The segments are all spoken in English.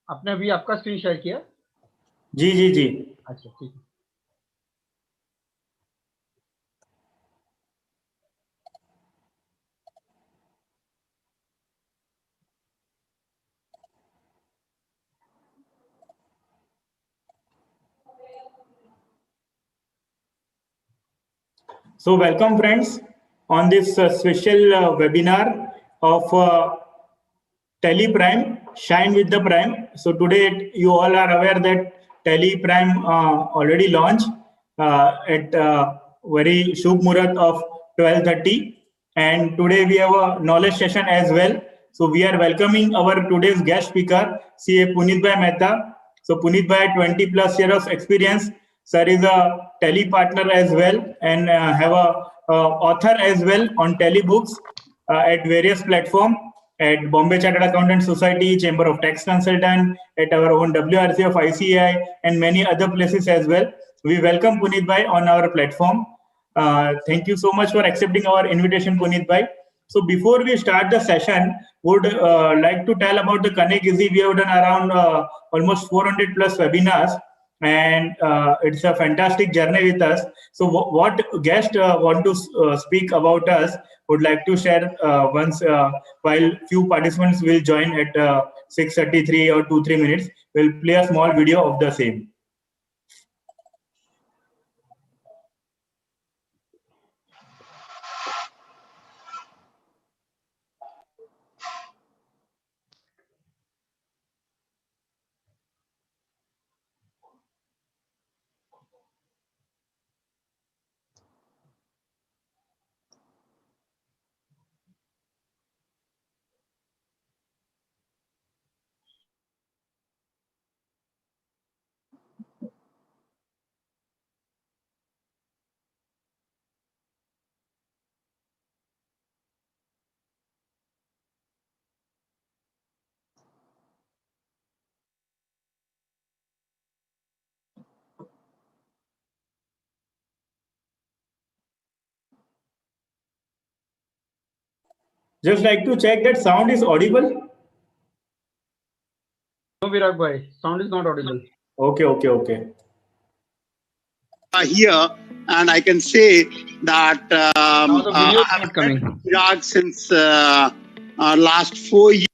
आपने अभी आपका स्क्रीन शेयर किया? जी जी जी। अच्छा ठीक है। So welcome friends on this special webinar of Teleprime, Shine with the Prime. So today you all are aware that Teleprime already launched at very Shubh Murat of 12:30, and today we have a knowledge session as well. So we are welcoming our today's guest speaker, CA Punit Bhai Mehta. So Punit Bhai, 20 plus years of experience. Sir is a tele partner as well and have a author as well on telebooks at various platforms at Bombay Chartered Accountant Society, Chamber of Tax Consultant, at our own WRC of ICI, and many other places as well. We welcome Punit Bhai on our platform. Thank you so much for accepting our invitation, Punit Bhai. So before we start the session, would like to tell about the Connect Easy. We have done around almost 400 plus webinars, and it's a fantastic journey with us. So what guest want to speak about us would like to share once while few participants will join at 6:33 or 2-3 minutes. We'll play a small video of the same. Just like to check that sound is audible. No, Virag Bhai, sound is not audible. Okay. Here, and I can say that Now the video is not coming. Virag since last 4 years.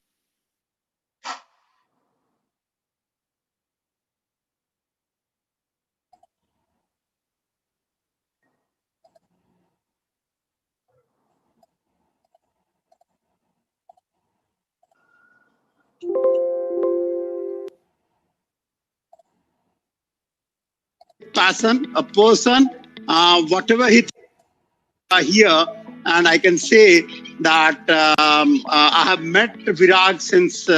Passion, a person, whatever he here, and I can say that I have met Virag since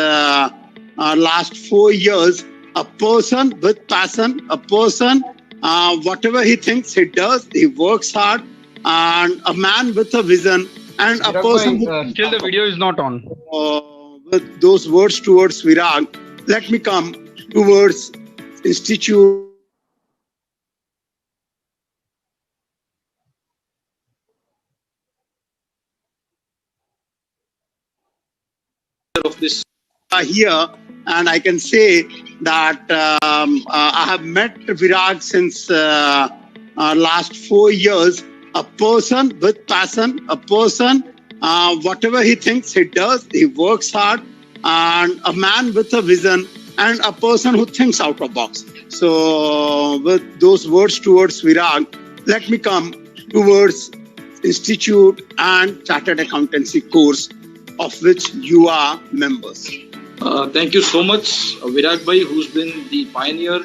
last 4 years. A person with passion, a person, whatever he thinks he does, he works hard, and a man with a vision, and a Virag person Bhai, still the video is not on. with those words towards Virag. Let me come towards Institute of this here, and I can say that I have met Virag since last 4 years. A person with passion, a person, whatever he thinks he does, he works hard, and a man with a vision, and a person who thinks out of box. So with those words towards Virag, let me come towards Institute and Chartered Accountancy course of which you are members. Thank you so much, Virag Bhai, who's been the pioneer,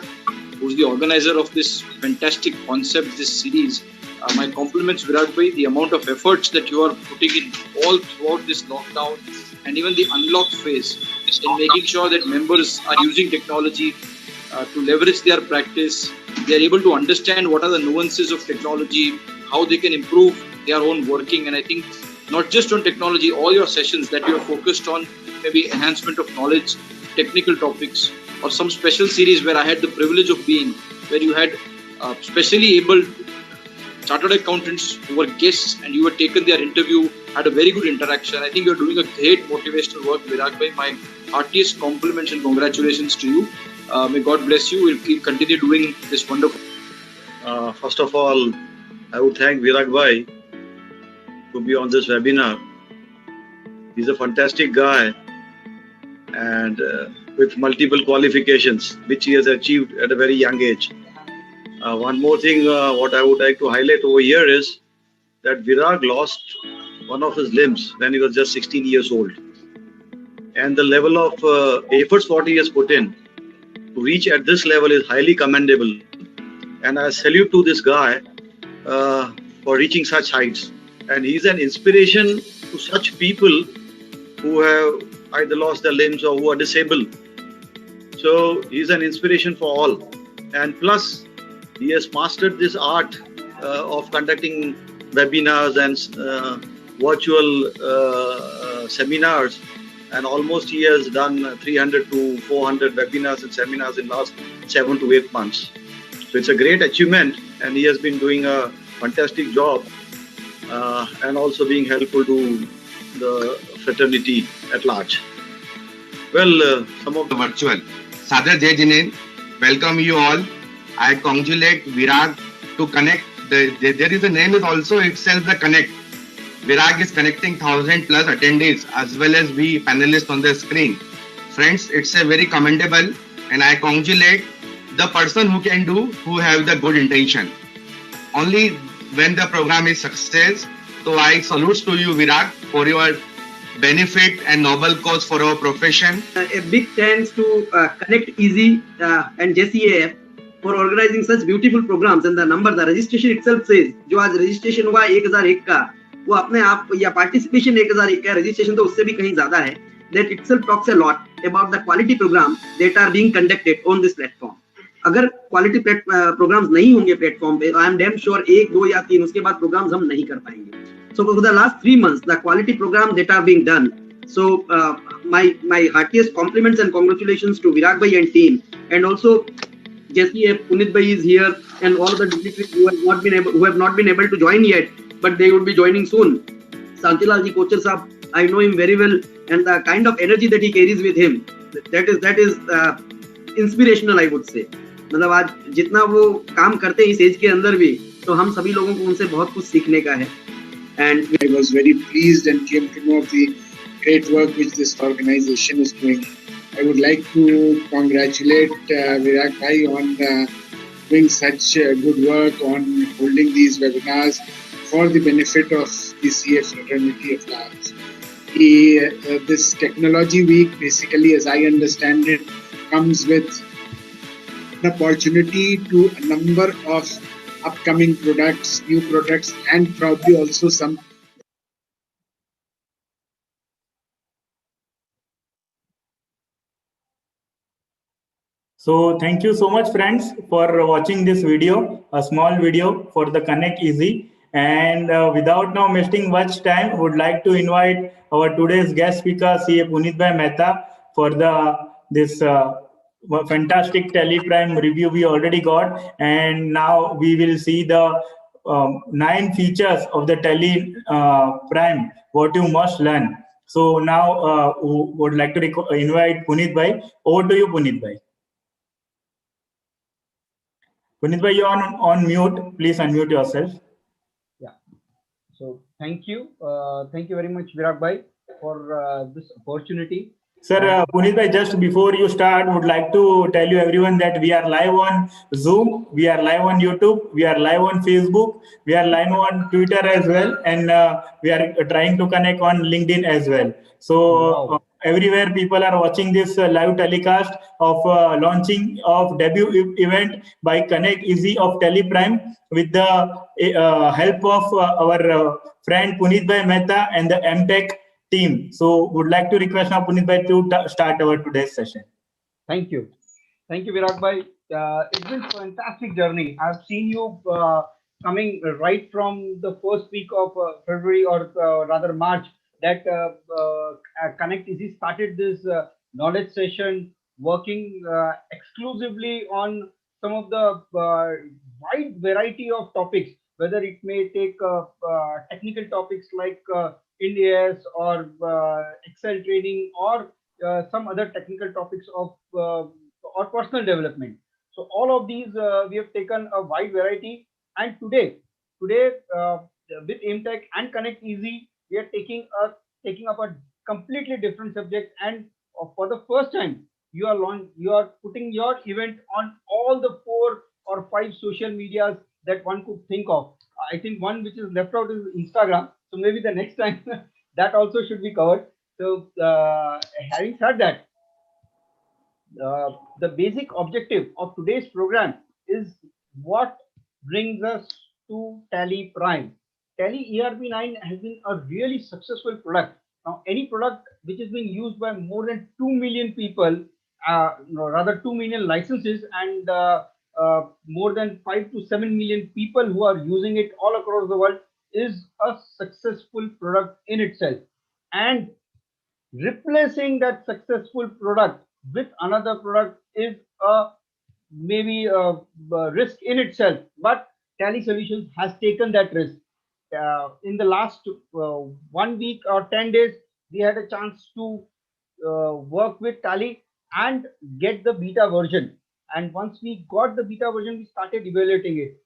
who's the organizer of this fantastic concept, this series. My compliments, Virag Bhai, the amount of efforts that you are putting in all throughout this lockdown and even the unlock phase in making sure that members are using technology to leverage their practice. They are able to understand what are the nuances of technology, how they can improve their own working. And I think not just on technology, all your sessions that you are focused on, maybe enhancement of knowledge, technical topics, or some special series where I had the privilege of being, where you had specially able chartered accountants who were guests and you had taken their interview had a very good interaction. I think you're doing a great motivational work, Virag bhai. My heartiest compliments and congratulations to you. May God bless you. We'll keep continue doing this wonderful. First of all, I would thank Virag bhai to be on this webinar. He's a fantastic guy and with multiple qualifications, which he has achieved at a very young age. One more thing, what I would like to highlight over here is that Virag lost one of his limbs when he was just 16 years old. And the level of efforts what he has put in to reach at this level is highly commendable. And I salute to this guy for reaching such heights. And he's an inspiration to such people who have either lost their limbs or who are disabled. So he's an inspiration for all. And plus, he has mastered this art of conducting webinars and virtual seminars. And almost he has done 300 to 400 webinars and seminars in last 7 to 8 months. So it's a great achievement, and he has been doing a fantastic job and also being helpful to the fraternity at large. Well, some of the virtual. Sadar Jai Jinein, welcome you all. I congratulate Virag to connect. There is a name is also itself the connect. Virag is connecting 1,000+ attendees as well as we panelists on the screen. Friends, it's a very commendable, and I congratulate the person who can do, who have the good intention. Only when the program is success. So I salute to you, Virag, for your benefit and noble cause for our profession. A big thanks to Connect Easy and JCAF for organizing such beautiful programs. And the registration itself says, जो आज registration हुआ 1001 का, वो अपने आप या participation 1001 का, registration तो उससे भी कहीं ज़्यादा है. That itself talks a lot about the quality programs that are being conducted on this platform. अगर क्वालिटी प्रोग्राम्स नहीं होंगे प्लेटफॉर्म पे, आई एम डैम श्योर 1, 2 या 3 उसके बाद प्रोग्राम्स हम नहीं कर पाएंगे. So for the last 3 months, the quality programs that are being done. So my heartiest compliments and congratulations to Virag bhai and team, and also Jesse Punit bhai is here, and all the dignitaries who have not been able to join yet, but they will be joining soon. Santilal ji Kochar sahab, I know him very well, and the kind of energy that he carries with him, that is inspirational, I would say. मतलब आज जितना वो काम करते हैं इस as के अंदर भी, तो हम सभी लोगों को उनसे बहुत कुछ सीखने का है. And I was very pleased and came to know of the great work which this organization is doing. I would like to congratulate Virag bhai on doing such good work on holding these webinars for the benefit of the CA fraternity at large. This technology week, basically, as I understand it, comes with an opportunity to a number of upcoming products, new products, and probably also some. So thank you so much, friends, for watching this video, a small video for the Connect Easy. And without now wasting much time, would like to invite our today's guest speaker, CA Punit Bhai Mehta, for this fantastic TelePrime review we already got. And now we will see the 9 features of the TelePrime, what you must learn. So now would like to invite Punit Bhai. Over to you, Punit Bhai. Punit bhai, you're on mute. Please unmute yourself. Yeah. So thank you very much, Virag bhai, for this opportunity. Sir, Punit bhai, just before you start, would like to tell you everyone that we are live on Zoom, we are live on YouTube, we are live on Facebook, we are live on Twitter as well, and we are trying to connect on LinkedIn as well. So wow. Everywhere people are watching this live telecast of launching of debut event by Connect Easy of TelePrime with the help of our friend Punit Bhai Mehta and the MTech team. So would like to request now Punit Bhai to start our today's session. Thank you, Virag bhai. It's been a fantastic journey. I've seen you coming right from the first week of February, or rather March, that Connect Easy started this knowledge session, working exclusively on some of the wide variety of topics, whether it may take technical topics like Ind AS or Excel training or some other technical topics of or personal development. So all of these we have taken a wide variety, and today with AimTech and Connect Easy, we are taking up a completely different subject, and for the first time you are putting your event on all the 4 or 5 social medias that one could think of. I think one which is left out is Instagram. So maybe the next time that also should be covered. So having said that, the basic objective of today's program is what brings us to Tally Prime. Tally ERP9 has been a really successful product. Now, any product which is being used by more than 2 million people, no, rather 2 million licenses, and more than 5 to 7 million people who are using it all across the world, is a successful product in itself. And replacing that successful product with another product is a maybe a risk in itself, but Tally Solutions has taken that risk. In the last 1 week or 10 days, we had a chance to work with Tally and get the beta version. And once we got the beta version, we started evaluating it.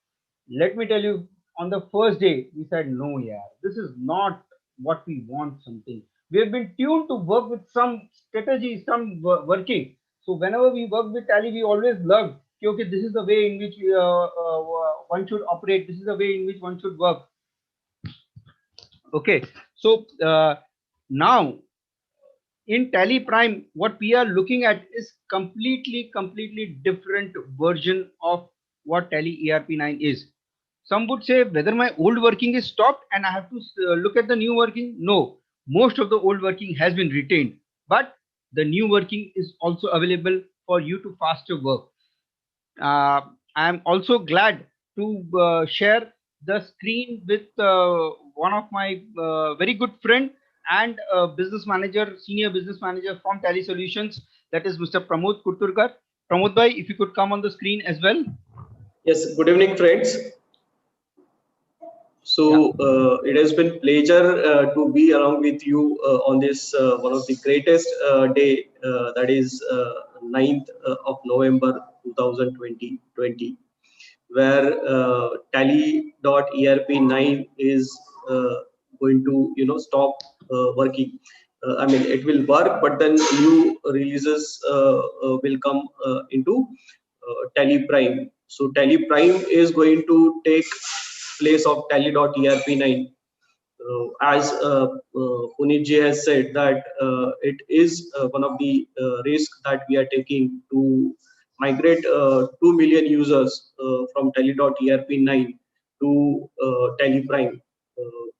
Let me tell you, on the first day, we said, no, yeah, this is not what we want something. We have been tuned to work with some strategy, some working. So whenever we work with Tally, we always love, okay, this is the way in which one should operate. This is the way in which one should work. Okay, so now in Tally Prime, what we are looking at is completely different version of what Tally ERP9 is. Some would say whether my old working is stopped and I have to look at the new working. No, most of the old working has been retained, but the new working is also available for you to faster work. I am also glad to share the screen with one of my very good friend and business manager, senior business manager from Tally Solutions, that is Mr. Pramod Kurturkar. Pramod bhai, if you could come on the screen as well. Yes, good evening, friends. So it has been pleasure to be along with you on this one of the greatest day, that is 9th of November 2020, where Tally.ERP9 is going to stop working. I mean, it will work, but then new releases will come into Tally Prime. So Tally Prime is going to take place of Tally.ERP9. As Puneet ji has said, that it is one of the risks that we are taking to migrate 2 million users from Tally.ERP9 to Tally Prime.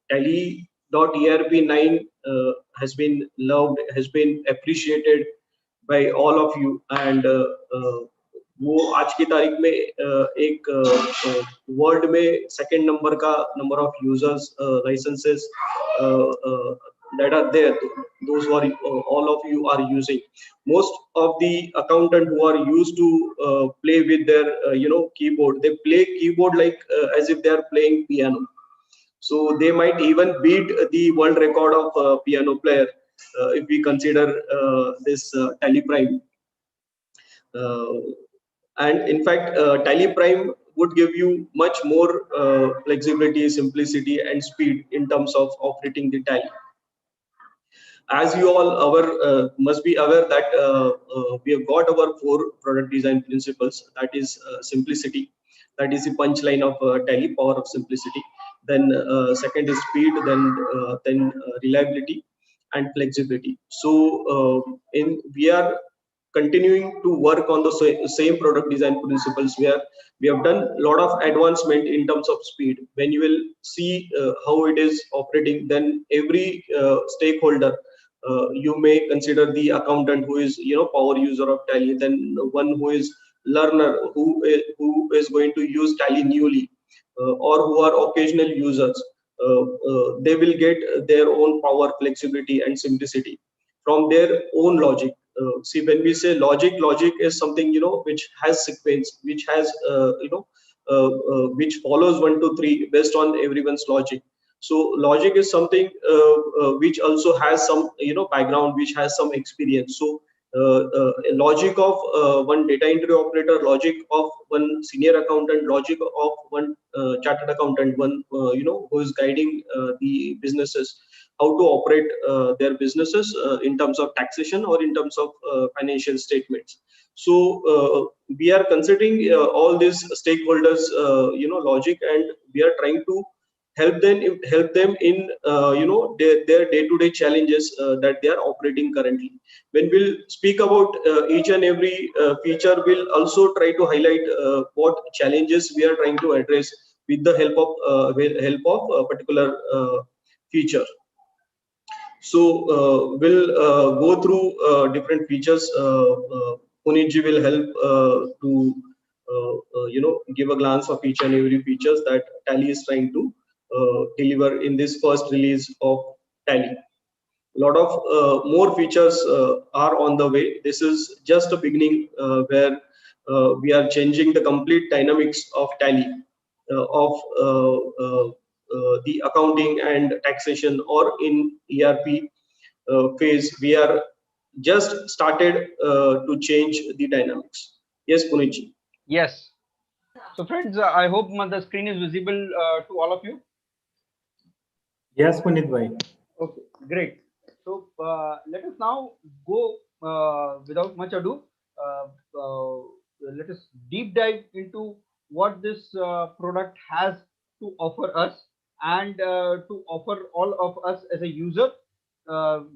Tally.ERP9 has been loved, has been appreciated by all of you, and वो आज की तारीख में एक world में second number का number of users licenses that are there, those who are all of you are using. Most of the accountant who are used to play with their keyboard, they play keyboard like as if they are playing piano. So they might even beat the world record of piano player if we consider this Tally Prime. And in fact, Tally Prime would give you much more flexibility, simplicity, and speed in terms of operating the Tally. As you all must be aware that we have got our 4 product design principles. That is simplicity. That is the punchline of Tally, power of simplicity. Then second is speed. Then reliability and flexibility. So we are continuing to work on the same product design principles, where we have done a lot of advancement in terms of speed. When you will see how it is operating, then every stakeholder, you may consider the accountant who is power user of Tally, then one who is learner who is going to use Tally newly, or who are occasional users. They will get their own power, flexibility, and simplicity from their own logic. See, when we say logic is something which has sequence, which has which follows 1 to 3 based on everyone's logic. So logic is something which also has some background, which has some experience. So logic of one data entry operator, logic of one senior accountant, logic of one chartered accountant, one who is guiding the businesses how to operate their businesses in terms of taxation or in terms of financial statements. So we are considering all these stakeholders logic, and we are trying to help them in their day-to-day challenges that they are operating currently. When we'll speak about each and every feature, we'll also try to highlight what challenges we are trying to address with the help of a particular feature. So we'll go through different features. Punitji will help to give a glance of each and every features that Tally is trying to deliver in this first release of Tally. A lot of more features are on the way. This is just a beginning where we are changing the complete dynamics of Tally, of the accounting and taxation, or in ERP phase. We are just started to change the dynamics. Yes, Punitji. Yes. So friends, I hope the screen is visible to all of you. Yes, Punit bhai. Okay, great. So let us now go without much ado. Let us deep dive into what this product has to offer us, and to offer all of us as a user,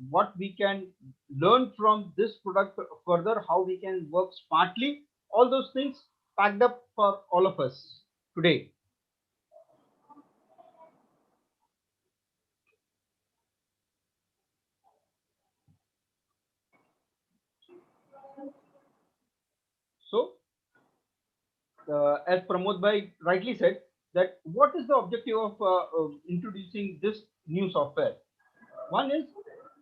what we can learn from this product further, how we can work smartly, all those things packed up for all of us today. So, as Pramod bhai rightly said, that what is the objective of introducing this new software? One is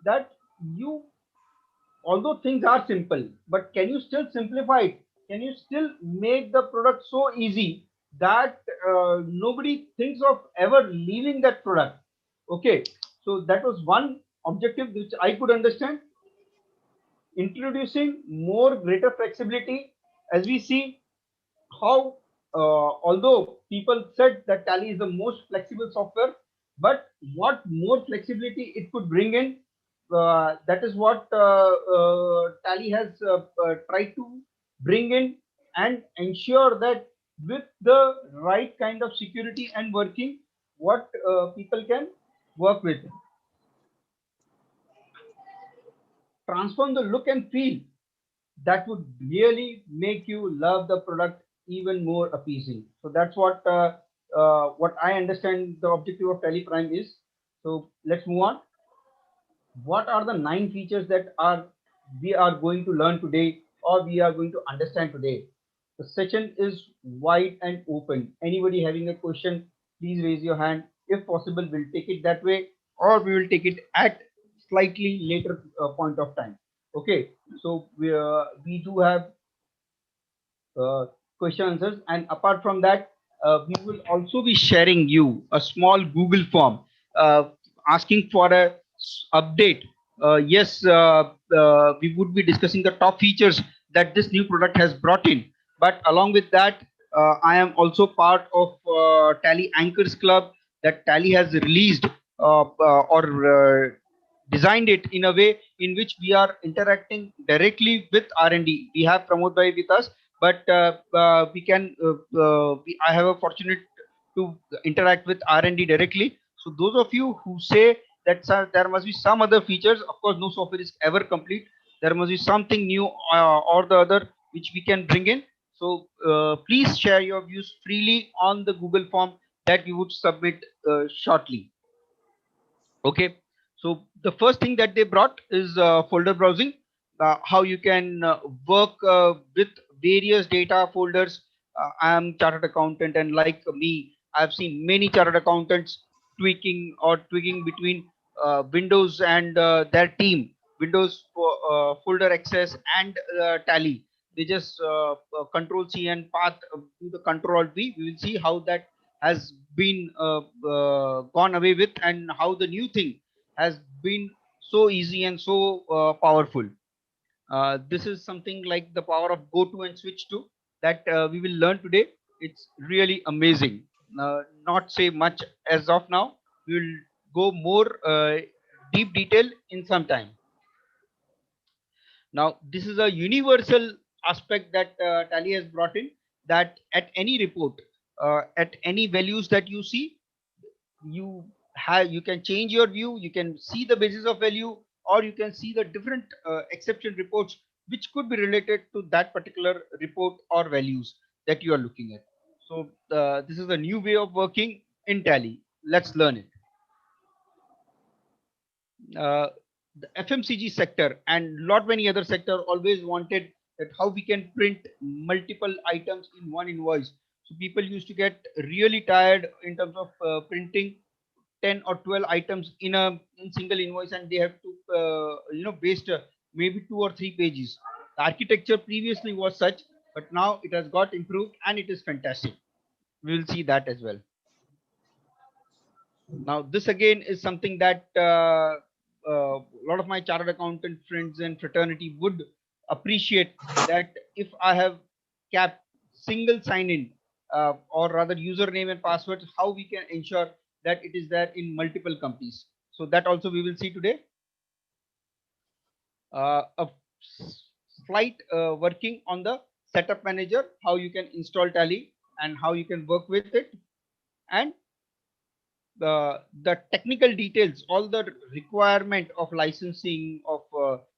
that you, although things are simple, but can you still simplify it? Can you still make the product so easy that nobody thinks of ever leaving that product? Okay, so that was one objective which I could understand. Introducing more greater flexibility, as we see how although people said that Tally is the most flexible software, but what more flexibility it could bring in, that is what Tally has tried to bring in, and ensure that with the right kind of security and working, what people can work with. Transform the look and feel, that would really make you love the product even more appeasing. So that's what I understand the objective of Tally Prime is. So let's move on. What are the 9 features that we are going to learn today, or we are going to understand today? The session is wide and open. Anybody having a question, please raise your hand. If possible, we'll take it that way, or we will take it at slightly later point of time. Okay, so we do have question answers, and apart from that, we will also be sharing you a small Google form asking for a update. Yes, we would be discussing the top features that this new product has brought in, but along with that, I am also part of Tally Anchors Club, that Tally has released or designed it in a way in which we are interacting directly with R&D. We have Pramod bhai with us, but I have a fortunate to interact with R&D directly. So those of you who say that there must be some other features, of course, no software is ever complete. There must be something new or the other which we can bring in. So please share your views freely on the Google form that we would submit shortly. Okay. So the first thing that they brought is folder browsing, how you can work with various data folders. I am chartered accountant, and like me, I've seen many chartered accountants tweaking between Windows and their team, Windows folder access and Tally. They just Control C and path to the Control V. We will see how that has been gone away with, and how the new thing has been so easy and so powerful. This is something like the power of go to and switch to that we will learn today. It's really amazing. Not say much as of now. We will go more deep detail in some time. Now, this is a universal aspect that Tally has brought in, that at any report, at any values that you see, you can change your view, you can see the basis of value, or you can see the different exception reports which could be related to that particular report or values that you are looking at. So this is a new way of working in Tally. Let's learn it. The FMCG sector and lot many other sector always wanted that how we can print multiple items in one invoice. So people used to get really tired in terms of printing 10 or 12 items in single invoice, and they have to waste maybe 2 or 3 pages. The architecture previously was such, but now it has got improved and it is fantastic. We will see that as well. Now this again is something that a lot of my chartered accountant friends and fraternity would appreciate, that if I have kept single sign-in or rather username and passwords, how we can ensure that it is there in multiple companies. So that also we will see today. A slight working on the setup manager, how you can install Tally and how you can work with it, and the technical details, all the requirement of licensing of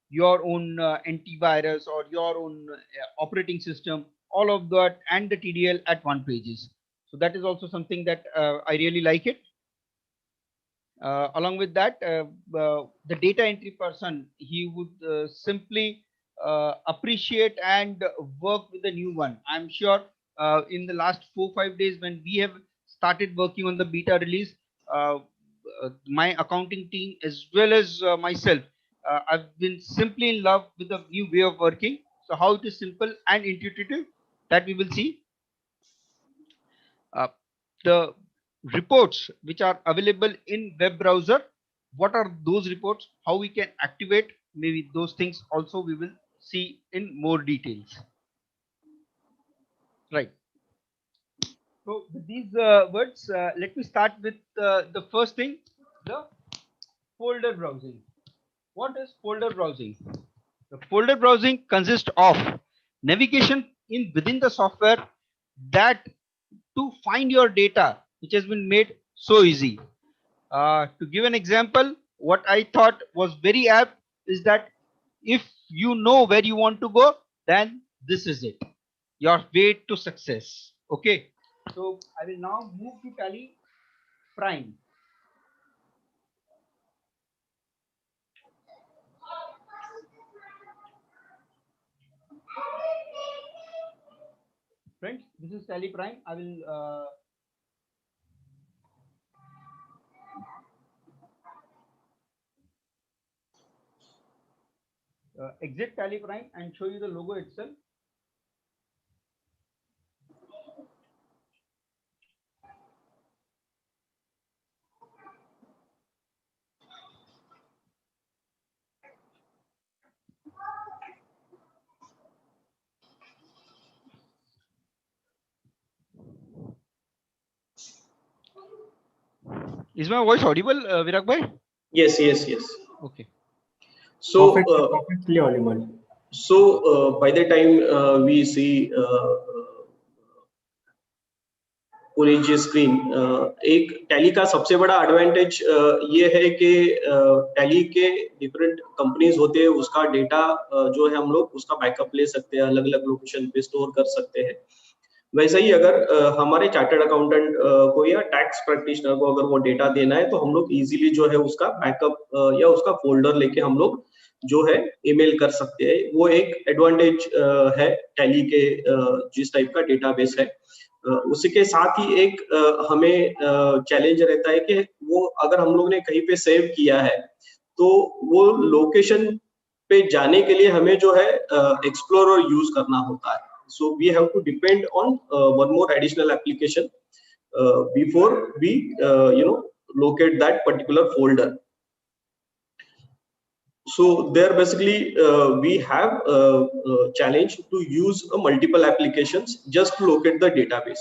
your own antivirus or your own operating system, all of that, and the TDL at one pages. So that is also something that I really like it. Along with that, the data entry person, he would simply appreciate and work with the new one. I'm sure in the last 4-5 days when we have started working on the beta release, my accounting team as well as myself, I've been simply in love with the new way of working. So how it is simple and intuitive, that we will see. The reports which are available in web browser, what are those reports, how we can activate, maybe those things also we will see in more details. Right. So with these words, let me start with the first thing, the folder browsing. What is folder browsing? The folder browsing consists of navigation within the software that to find your data, which has been made so easy. To give an example, what I thought was very apt is that if you know where you want to go, then this is it, your way to success. Okay. So I will now move to Tally Prime. Friends, this is Tally Prime. I will exit Tally Prime and show you the logo itself. Is my voice audible, Virag bhai? Yes, yes, yes. Okay. So, perfectly audible. So by the time we see पूरी जी screen, एक tally का सबसे बड़ा advantage ये है कि tally के different companies होते हैं, उसका डेटा जो है हम लोग उसका बैकअप ले सकते हैं, अलग अलग लोकेशन पे स्टोर कर सकते हैं। वैसे ही अगर हमारे चार्टर्ड अकाउंटेंट को या टैक्स प्रैक्टिशनर को अगर वो डेटा देना है तो हम लोग इजीली जो है उसका बैकअप या उसका फोल्डर लेके हम लोग जो है ईमेल कर सकते हैं। वो एक एडवांटेज है टैली के जिस टाइप का डेटाबेस है। उसी के साथ ही एक हमें चैलेंज रहता है कि वो अगर हम लोग ने कहीं पे सेव किया है तो वो लोकेशन पे जाने के लिए हमें जो है एक्सप्लोरर यूज करना होता है। So we have to depend on one more additional application before we locate that particular folder. So there basically we have a challenge to use multiple applications just to locate the database.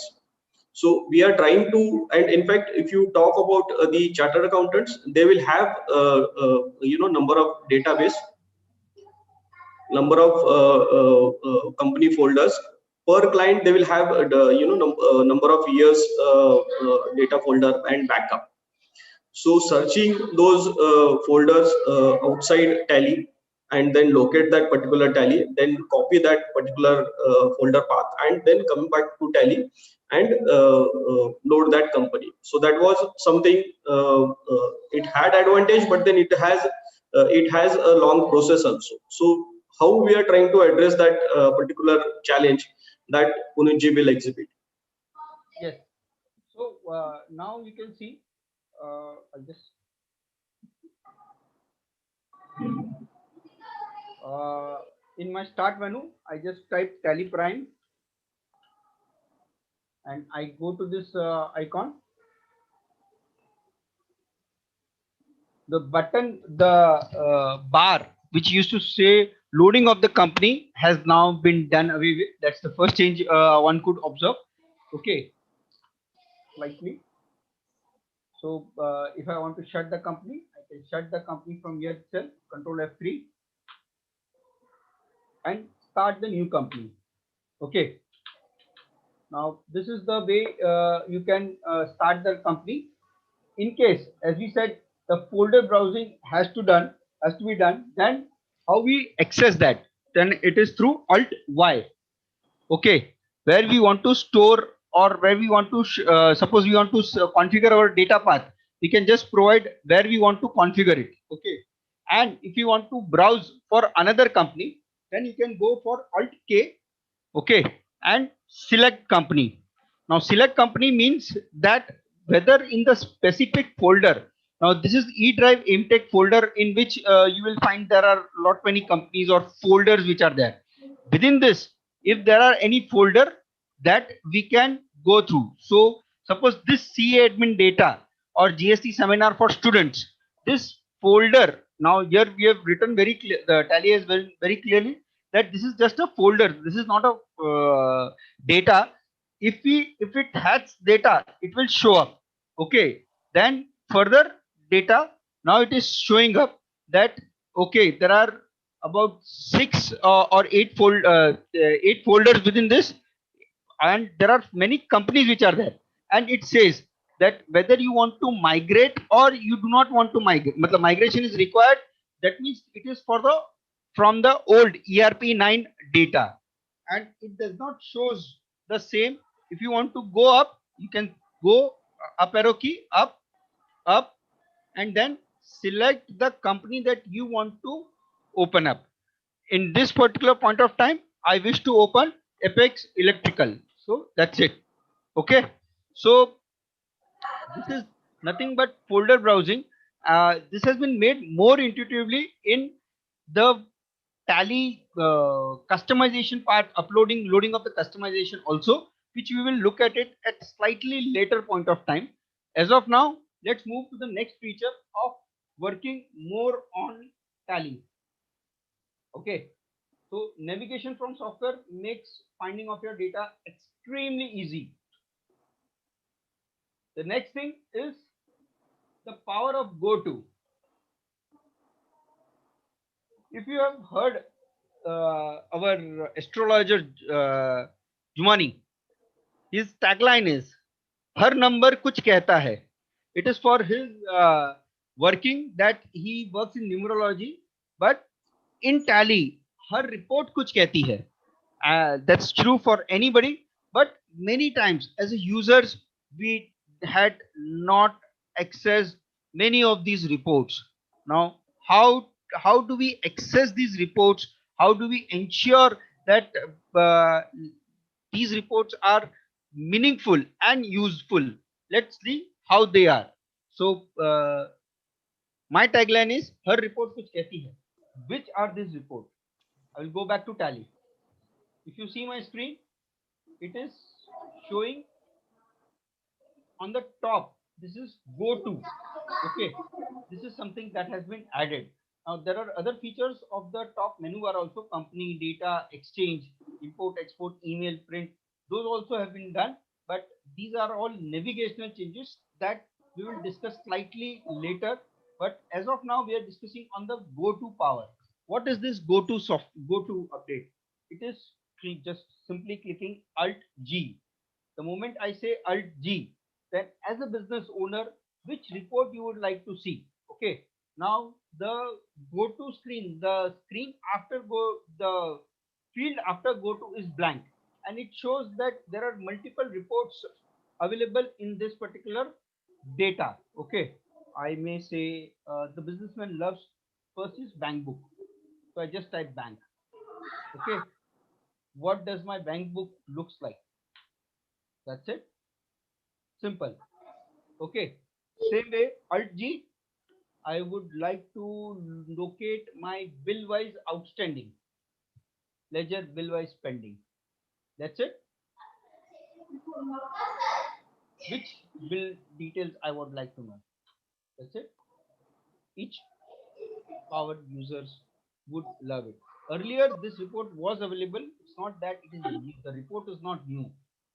So we are trying to, and in fact, if you talk about the chartered accountants, they will have number of database, number of company folders per client. They will have number of years data folder and backup. So searching those folders outside Tally and then locate that particular Tally, then copy that particular folder path and then come back to Tally and load that company. So that was something, it had advantage, but then it has a long process also. So how we are trying to address that particular challenge that Punitji will exhibit. Yes. So now you can see, I'll just in my start menu, I just type Tally Prime and I go to this icon. The button, the bar which used to say loading of the company has now been done away with. That's the first change one could observe. Okay, slightly. So if I want to shut the company, I can shut the company from here itself, Control F3, and start the new company. Okay. Now this is the way you can start the company. In case, as we said, the folder browsing has to be done. Then how we access that? Then it is through Alt Y. Okay, where we want to store or where we want to suppose we want to configure our data path, we can just provide where we want to configure it. Okay, and if you want to browse for another company, then you can go for Alt K. Okay, and select company. Now select company means that whether in the specific folder. Now this is eDrive AIMTech folder in which you will find there are lot many companies or folders which are there. Within this, if there are any folder that we can go through. So suppose this CA admin data or GST seminar for students, this folder, now here we have written very clear, the Tally has very clearly that this is just a folder. This is not a data. If it has data, it will show up. Okay, then further data, now it is showing up that okay, there are about 6 or 8 folders within this, and there are many companies which are there, and it says that whether you want to migrate or you do not want to migrate, the migration is required. That means it is for the from the old ERP9 data, and it does not shows the same. If you want to go up, you can go up arrow key, up, and then select the company that you want to open up. In this particular point of time, I wish to open Apex Electrical. So that's it. Okay. So this is nothing but folder browsing. This has been made more intuitively in the Tally customization part, uploading, loading of the customization also, which we will look at it at slightly later point of time. As of now, let's move to the next feature of working more on Tally. Okay. So navigation from software makes finding of your data extremely easy. The next thing is the power of GoTo. If you have heard our astrologer Jumani, his tagline is "Har number kuch kehta hai." It is for his working that he works in numerology, but in Tally, her report kuch kehti hai. That's true for anybody, but many times as a users we had not accessed many of these reports. Now how do we access these reports? How do we ensure that these reports are meaningful and useful? Let's see how they are. So my tagline is "Her report kuch kehti hai." Which are these reports? I will go back to Tally. If you see my screen, it is showing on the top, this is go to. Okay, this is something that has been added. Now there are other features of the top menu are also company, data, exchange, import, export, email, print. Those also have been done, but these are all navigational changes that we will discuss slightly later. But as of now, we are discussing on the go to power. What is this go to go to update? It is just simply clicking Alt G. The moment I say Alt G, then as a business owner, which report you would like to see. Okay. Now the go to screen, the screen after go, the field after go to is blank, and it shows that there are multiple reports available in this particular data. Okay. I may say the businessman loves first is bank book. So I just type bank. Okay. What does my bank book looks like? That's it. Simple. Okay. Same way, Alt G. I would like to locate my bill-wise outstanding. Ledger bill-wise pending. That's it. Which bill details I would like to know. That's it. Each power users would love it. Earlier, this report was available. It's not that it is new. The report is not new.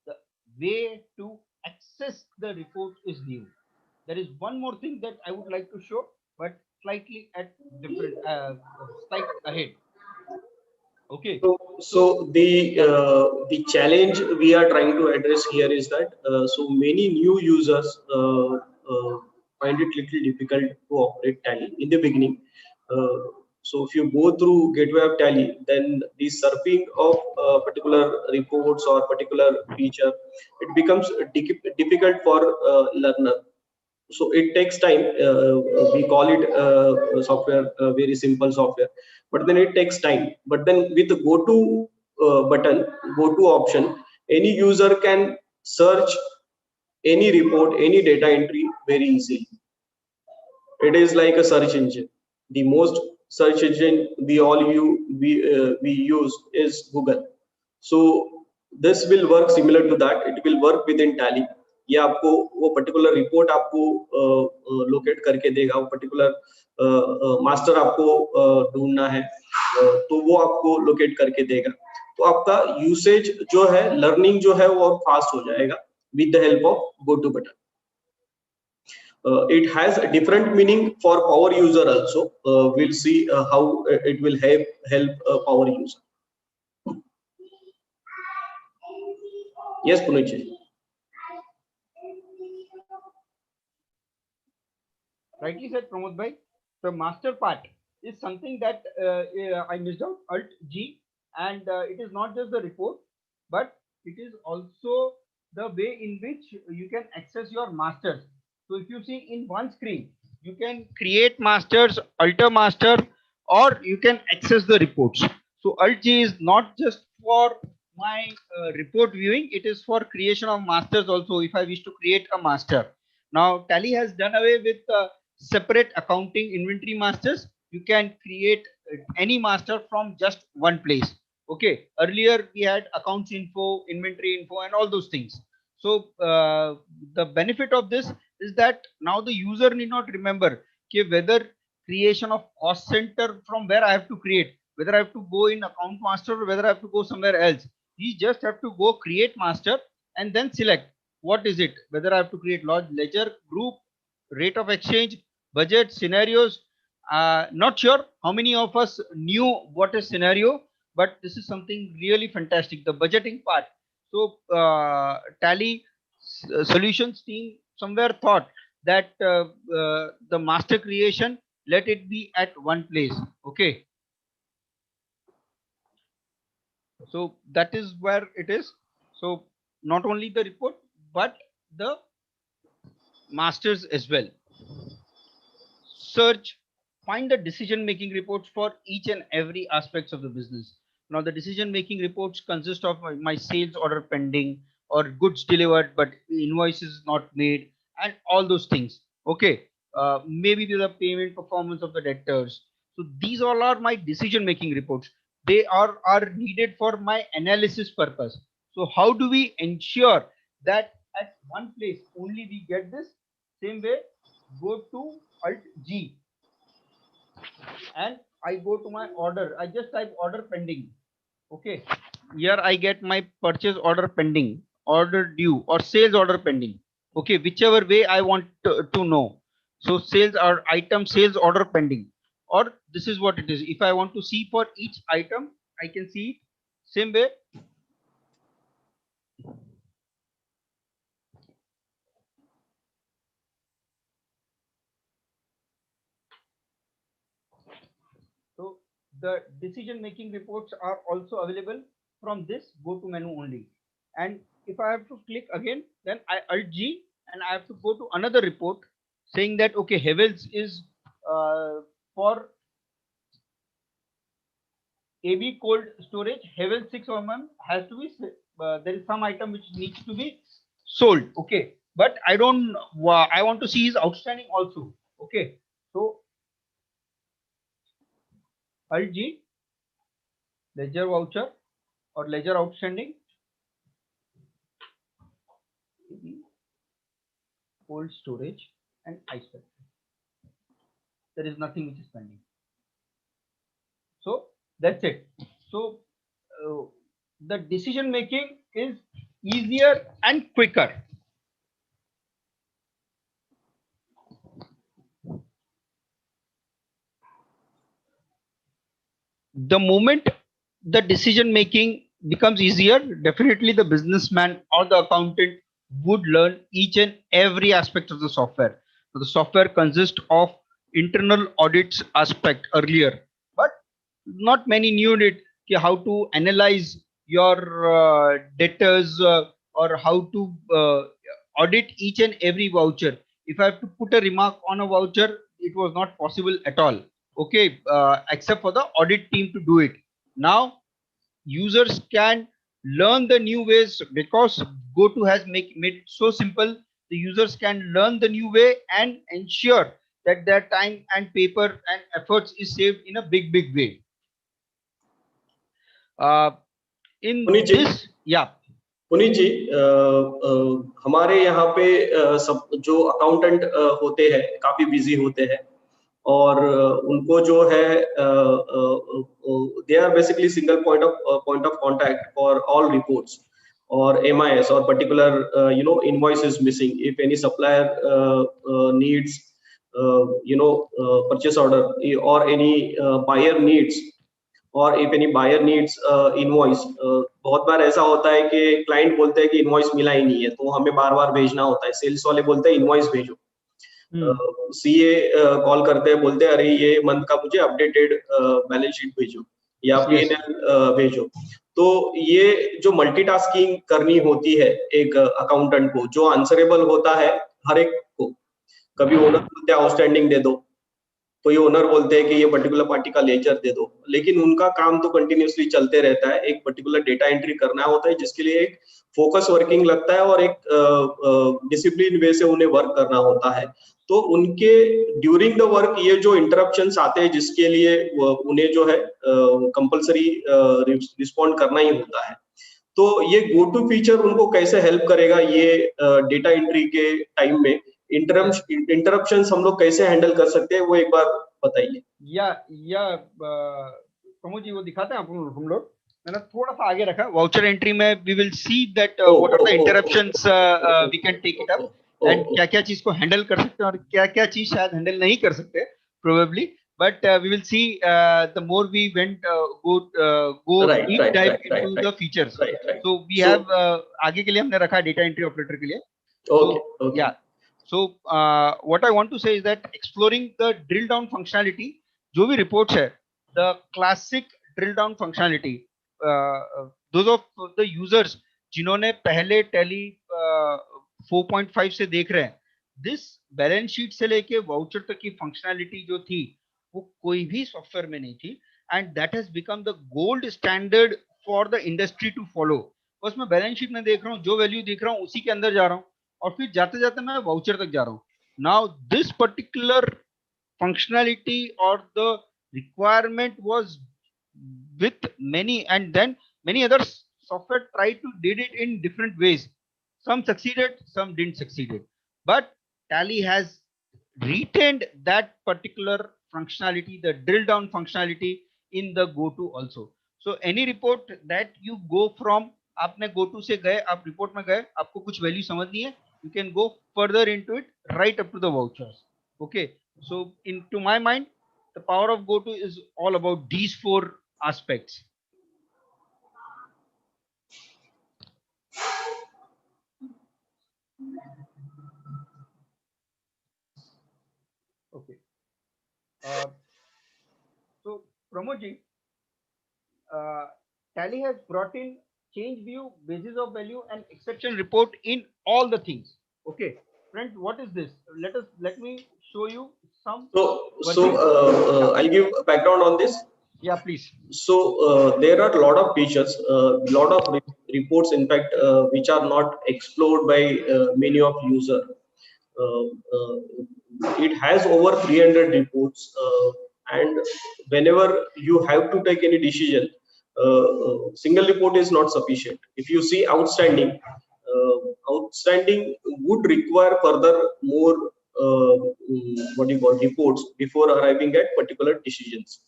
The way to access the report is new. There is one more thing that I would like to show, but slightly at different, slight ahead. Okay. So the challenge we are trying to address here is that so many new users find it little difficult to operate Tally in the beginning. So if you go through Gateway of Tally, then the surfing of particular reports or particular feature, it becomes difficult for learner. So it takes time. We call it software, very simple software, but then it takes time. But then with the go to button, go to option, any user can search any report, any data entry very easily. It is like a search engine. The most search engine we use is Google. So this will work similar to that. It will work within Tally. ये आपको वो particular report आपको locate करके देगा, वो particular master आपको ढूंढना है तो वो आपको लोकेट करके देगा. तो आपका यूसेज जो है, लर्निंग जो है वो फास्ट हो जाएगा with the help of go to button. It has a different meaning for power user also. We'll see how it will help power user. Yes, Puneet. Rightly said, Pramod bhai. The master part is something that I missed out. Alt G, and it is not just the report, but it is also the way in which you can access your masters. So if you see in one screen, you can create masters, alter master, or you can access the reports. So Alt G is not just for my report viewing, it is for creation of masters also if I wish to create a master. Now Tally has done away with separate accounting inventory masters. You can create any master from just one place. Okay, earlier we had accounts info, inventory info, and all those things. So the benefit of this is that now the user need not remember whether creation of cost center from where I have to create, whether I have to go in account master or whether I have to go somewhere else. You just have to go create master and then select what is it, whether I have to create ledger, group, rate of exchange, budget, scenarios. Not sure how many of us knew what is scenario, but this is something really fantastic, the budgeting part. So Tally solutions team somewhere thought that the master creation, let it be at one place. Okay. So that is where it is. So not only the report, but the masters as well. Search, find the decision making reports for each and every aspects of the business. Now the decision making reports consist of my sales order pending or goods delivered but invoices not made and all those things. Okay, maybe the payment performance of the debtors. So these all are my decision making reports. They are needed for my analysis purpose. So how do we ensure that at one place only we get this. Same way, go to Alt G and I go to my order. I just type order pending. Okay, here I get my purchase order pending, order due, or sales order pending. Okay, whichever way I want to know. So sales or item sales order pending, or this is what it is. If I want to see for each item, I can see it same way. So the decision making reports are also available from this go to menu only. And if I have to click again, then I Alt G and I have to go to another report saying that okay, Havels is for AB cold storage. Havels 6 has to be there is some item which needs to be sold. Okay, but I don't. I want to see his outstanding also. Okay, so Alt G, ledger voucher or ledger outstanding, cold storage and ice factory. There is nothing which is pending. So that's it. So the decision making is easier and quicker. The moment the decision making becomes easier, definitely the businessman or the accountant would learn each and every aspect of the software. So the software consists of internal audits aspect earlier, but not many knew it, how to analyze your debtors or how to audit each and every voucher. If I have to put a remark on a voucher, it was not possible at all. Okay, except for the audit team to do it. Now users can learn the new ways because GoTo has made it so simple. The users can learn the new way and ensure that their time and paper and efforts is saved in a big way. In Puneet ji, this, yeah. Puneet ji, हमारे यहाँ पे सब जो accountant होते हैं काफी busy होते हैं और उनको जो है they are basically single point of contact for all reports or MIS or particular invoice is missing. If any supplier needs purchase order or any buyer needs or if any buyer needs invoice, बहुत बार ऐसा होता है कि client बोलते हैं कि invoice मिला ही नहीं है तो हमें बार बार भेजना होता है. सेल्स वाले बोलते हैं इनवॉइस भेजो, सीए कॉल करते हैं बोलते हैं अरे ये मंथ का मुझे अपडेटेड बैलेंस शीट भेजो या P&L भेजो. तो ये जो मल्टीटास्किंग करनी होती है एक अकाउंटेंट को, जो आंसरेबल होता है हर एक को. कभी ओनर बोलते हैं आउटस्टैंडिंग दे दो, कोई ओनर बोलते हैं कि ये पर्टिकुलर पार्टी का लेजर दे दो, लेकिन उनका काम तो कंटिन्यूअसली चलते रहता है. एक पर्टिकुलर डेटा एंट्री करना होता है जिसके लिए एक फोकस वर्किंग लगता है और एक डिसिप्लिन वे से उन्हें वर्क करना होता है. तो उनके ड्यूरिंग द वर्क ये जो इंटरप्शंस आते हैं जिसके लिए उन्हें जो है कंपलसरी रिस्पॉन्ड करना ही होता है. तो ये GoTo फीचर उनको कैसे हेल्प करेगा ये डेटा एंट्री के टाइम में इंटरप्शंस हम लोग कैसे हैंडल कर सकते हैं वो एक बार बताइए. या प्रमोद जी वो दिखाते हैं हम लोग. मैंने थोड़ा सा आगे रखा वाउचर एंट्री में. We will see that what are the interruptions we can take it up and क्या क्या चीज को हैंडल कर सकते हैं और क्या क्या चीज शायद हैंडल नहीं कर सकते probably. But we will see the more we went go deep dive into the features. So we have आगे के लिए हमने रखा डेटा एंट्री ऑपरेटर के लिए. Okay. Yeah. So what I want to say is that exploring the drill down functionality, जो भी reports है, the classic drill down functionality, those of the users जिन्होंने पहले Tally 4.5 से देख रहे हैं, this balance sheet से लेके voucher तक की functionality जो थी वो कोई भी सॉफ्टवेयर में नहीं थी and that has become the gold standard for the industry to follow. बस मैं बैलेंस शीट में देख रहा हूँ, जो वैल्यू देख रहा हूँ उसी के अंदर जा रहा हूँ और फिर जाते जाते मैं वाउचर तक जा रहा हूँ. नाउ दिस पर्टिकुलर फंक्शनैलिटी और the requirement was with many and then many other software try to did it in different ways. Some succeeded, some didn't succeeded, but Tally has retained that particular functionality, the drill down functionality in the go-to also. So any report that you go from, आपने go-to से गए, आप report में गए, आपको कुछ value समझनी है, you can go further into it right up to the vouchers. Okay, so to my mind, the power of go-to is all about these four aspects. Okay. So Pramod ji, Tally has brought in change view, basis of value, and exception report in all the things. Okay, friends, what is this? Let me show you some. I'll give a background on this. Yeah, please. So there are a lot of features, lot of reports, in fact, which are not explored by many of user. It has over 300 reports, and whenever you have to take any decision, single report is not sufficient. If you see outstanding would require further more reports before arriving at particular decisions.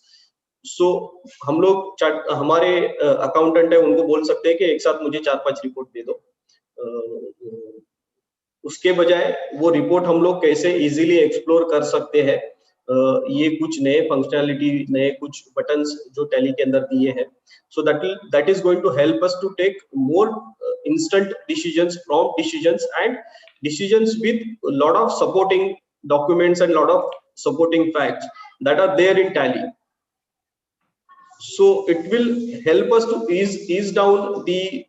So हम लोग हमारे accountant है, उनको बोल सकते हैं कि एक साथ मुझे 4-5 रिपोर्ट दे दो, उसके बजाय वो रिपोर्ट हम लोग कैसे इजीली एक्सप्लोर कर सकते हैं, ये कुछ नए फंक्शनैलिटी, नए कुछ बटन्स जो टैली के अंदर दिए हैं. So that is going to help us to take more instant decisions, prompt decisions, and decisions with a lot of supporting documents and lot of supporting facts that are there in Tally. So it will help us to ease down the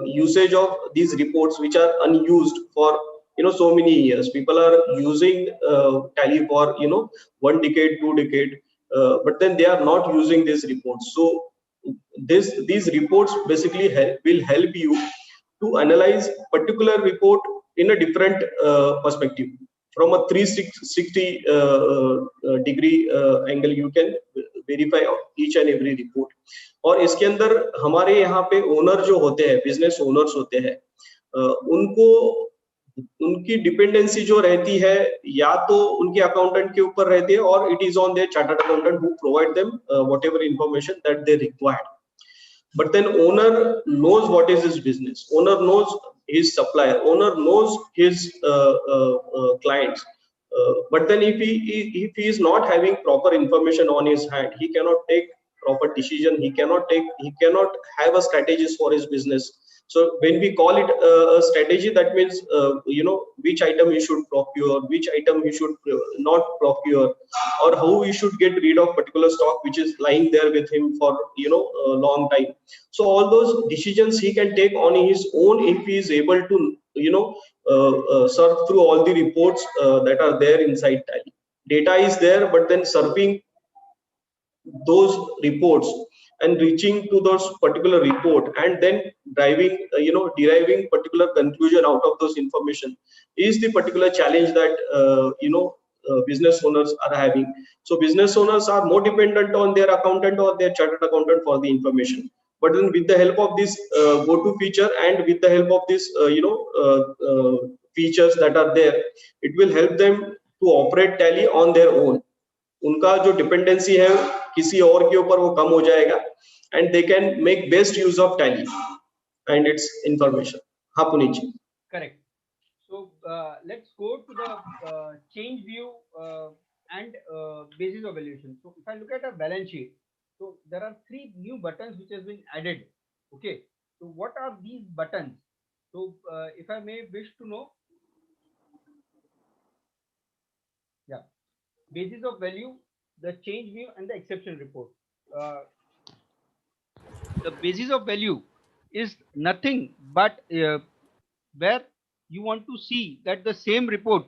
usage of these reports which are unused for so many years. People are using Tally for 1 decade, 2 decade, but then they are not using these reports. So these reports basically will help you to analyze particular report in a different perspective. From a 360 degree angle, you can verify each and every report. और इसके अंदर हमारे यहाँ पे owner जो होते हैं, business owners होते हैं, उनको उनकी डिपेंडेंसी जो रहती है या तो उनके अकाउंटेंट के ऊपर रहती है, और it is on their chartered accountant who provide them whatever information that they required. But then owner knows what is his business, owner knows his supplier, owner knows his clients. But then if he is not having proper information on his hand, he cannot take proper decision, he cannot have a strategist for his business. So when we call it a strategy, that means which item he should procure, which item he should not procure, or how he should get rid of particular stock which is lying there with him for a long time. So all those decisions he can take on his own if he is able to surf through all the reports that are there inside Tally. Data is there, but then surfing those reports and reaching to those particular report and then deriving particular conclusion out of those information is the particular challenge that business owners are having. So business owners are more dependent on their accountant or their chartered accountant for the information. But then with the help of this go-to feature and with the help of this features that are there, it will help them to operate Tally on their own. उनका जो dependency है किसी और के ऊपर वो कम हो जाएगा, and they can make best use of Tally and its information. हाँ पुनीत जी. Correct. So let's go to the change view and basis of valuation. So if I look at a balance sheet, so there are 3 new buttons which has been added. Okay. So what are these buttons? So if I may wish to know. Yeah. Basis of value, the change view, and the exception report. The basis of value is nothing but where you want to see that the same report,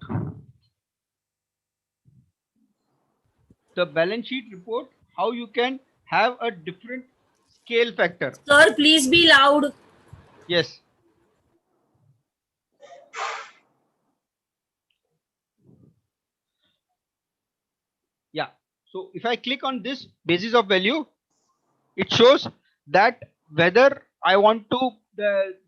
the balance sheet report, how you can have a different scale factor. Sir, please be loud. Yes. Yeah. So if I click on this basis of value, it shows that whether I want to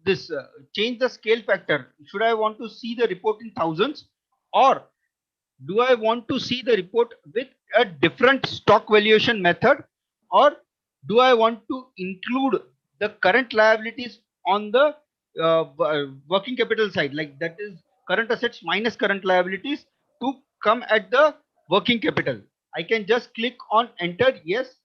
this change the scale factor? Should I want to see the report in thousands, or do I want to see the report with a different stock valuation method, or do I want to include the current liabilities on the working capital side, like that is current assets minus current liabilities to come at the working capital? I can just click on enter, yes,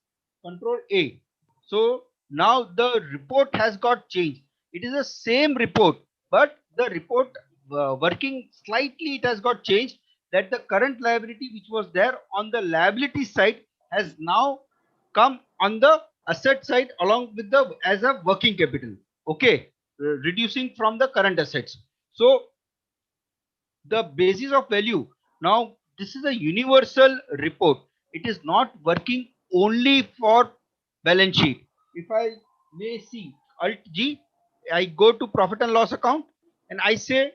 control A. So now the report has got changed. It is the same report, but the report working slightly, it has got changed, that the current liability which was there on the liability side has now come on the asset side along with the as a working capital. Okay, reducing from the current assets. So the basis of value, now this is a universal report. It is not working only for balance sheet. If I may see alt G, I go to profit and loss account and I say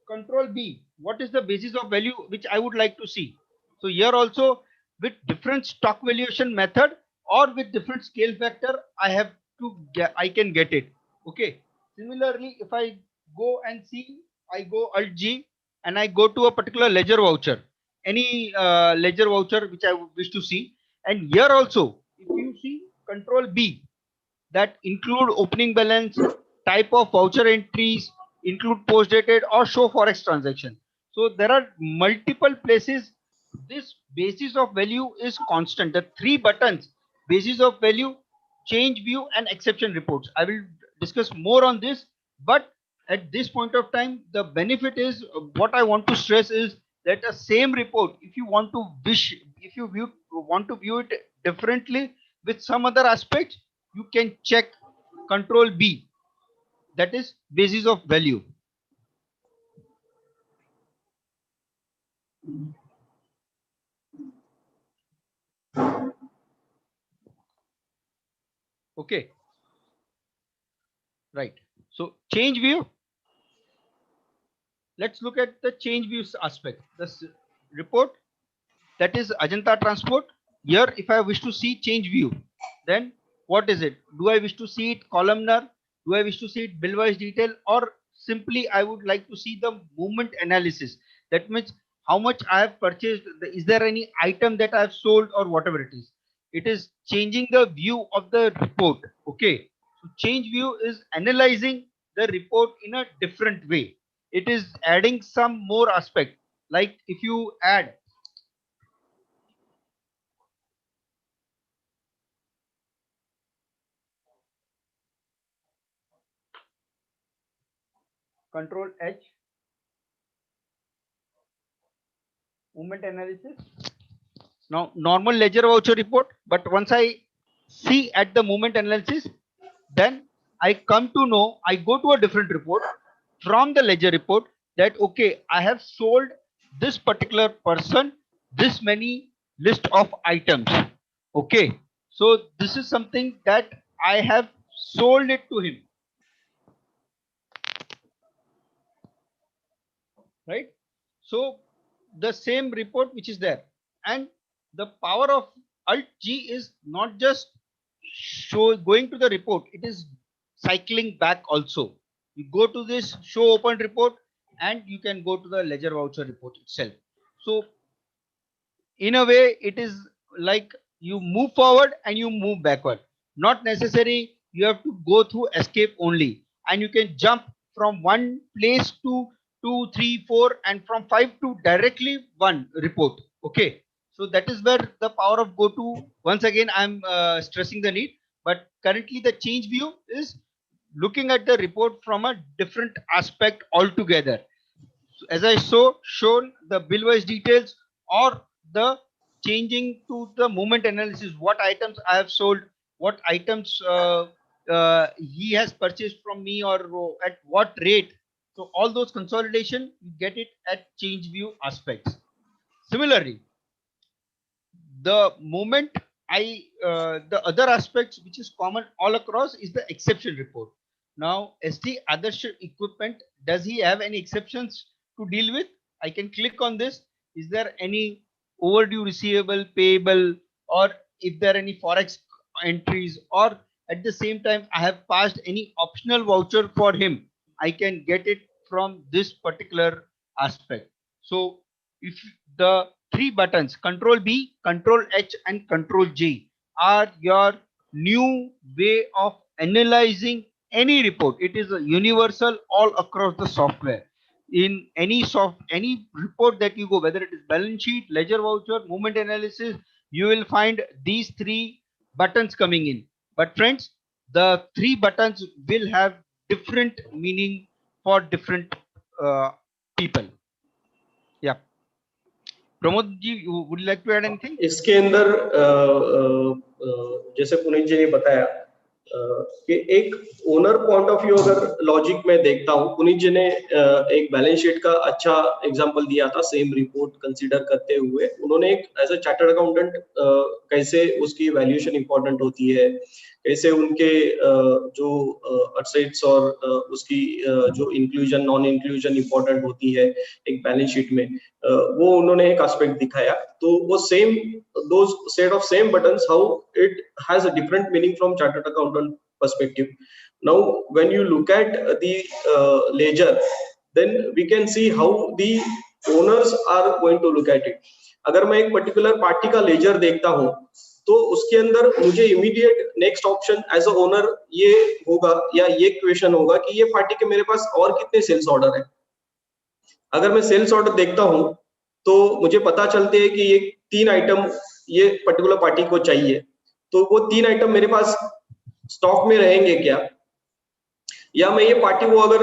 control B, what is the basis of value which I would like to see? So here also, with different stock valuation method or with different scale factor, I have to get, I can get it. Okay, similarly, if I go and see, I go alt G and I go to a particular ledger voucher, any ledger voucher which I wish to see. And here also, if you see control B, that include opening balance, type of voucher entries, include post dated or show forex transaction. So there are multiple places. This basis of value is constant. The three buttons, basis of value, change view and exception reports. I will discuss more on this, but at this point of time, the benefit is, what I want to stress is that the same report, if you want to want to view it differently with some other aspects, you can check control B, that is basis of value. Okay, right. So change view, let's look at the change views aspect. This report, that is Ajanta Transport. Here, if I wish to see change view, then what is it? Do I wish to see it columnar? Do I wish to see it bill wise detail, or simply I would like to see the movement analysis? That means how much I have purchased. Is there any item that I have sold or whatever it is? It is changing the view of the report. Okay. So change view is analyzing the report in a different way. It is adding some more aspect. Like if you add control H, movement analysis. Now normal ledger voucher report, but once I see at the movement analysis, then I come to know, I go to a different report from the ledger report, that okay, I have sold this particular person this many list of items. Okay, so this is something that I have sold it to him, right? So the same report which is there, and the power of alt G is not just going to the report, it is cycling back also. You go to this show open report and you can go to the ledger voucher report itself. So in a way, it is like you move forward and you move backward. Not necessary you have to go through escape only, and you can jump from one place to 2, 3, 4, and from 5 to directly one report. Okay, so that is where the power of go to. Once again, I'm stressing the need, but currently the change view is looking at the report from a different aspect altogether. So as I shown the bill wise details, or the changing to the movement analysis, what items I have sold, what items he has purchased from me, or at what rate. So all those consolidation, you get it at change view aspects. Similarly, the moment the other aspects which is common all across is the exception report. Now SD Adarsh equipment, does he have any exceptions to deal with? I can click on this. Is there any overdue receivable, payable, or if there are any forex entries, or at the same time I have passed any optional voucher for him, I can get it from this particular aspect. So if the three buttons Control B, Control H and Control J are your new way of analyzing any report. It is a universal all across the software. In any report that you go, whether it is balance sheet, ledger voucher, movement analysis, you will find these three buttons coming in. But friends, the three buttons will have different meaning for different people. Yeah. Pramod ji, would you like to add anything? इसके अंदर जैसे पुनीत जी ने बताया कि एक owner point of view अगर logic में देखता हूँ, पुनीत जी ने एक बैलेंस शीट का अच्छा एग्जांपल दिया था सेम रिपोर्ट कंसीडर करते हुए। उन्होंने एक एज अ चार्टर्ड अकाउंटेंट कैसे उसकी वैल्यूएशन इंपॉर्टेंट होती है, कैसे उनके जो असेट्स और उसकी जो इंक्लूजन नॉन इंक्लूजन इंपॉर्टेंट होती है एक बैलेंस शीट में, वो उन्होंने एक एस्पेक्ट दिखाया। तो वो same those set of same buttons, how it has a different meaning from chartered accountant perspective. Now when you look at the ledger, then we can see how the owners are going to look at it. अगर मैं एक particular party का laser देखता हूं तो उसके अंदर मुझे immediate next option as a owner ये होगा या ये क्वेश्चन होगा कि ये पार्टी के मेरे पास और कितने सेल्स ऑर्डर है। अगर मैं सेल्स ऑर्डर देखता हूं तो मुझे पता चलते हैं कि ये 3 आइटम ये पर्टिकुलर पार्टी को चाहिए, तो वो 3 आइटम मेरे पास स्टॉक में रहेंगे क्या, या मैं ये पार्टी को अगर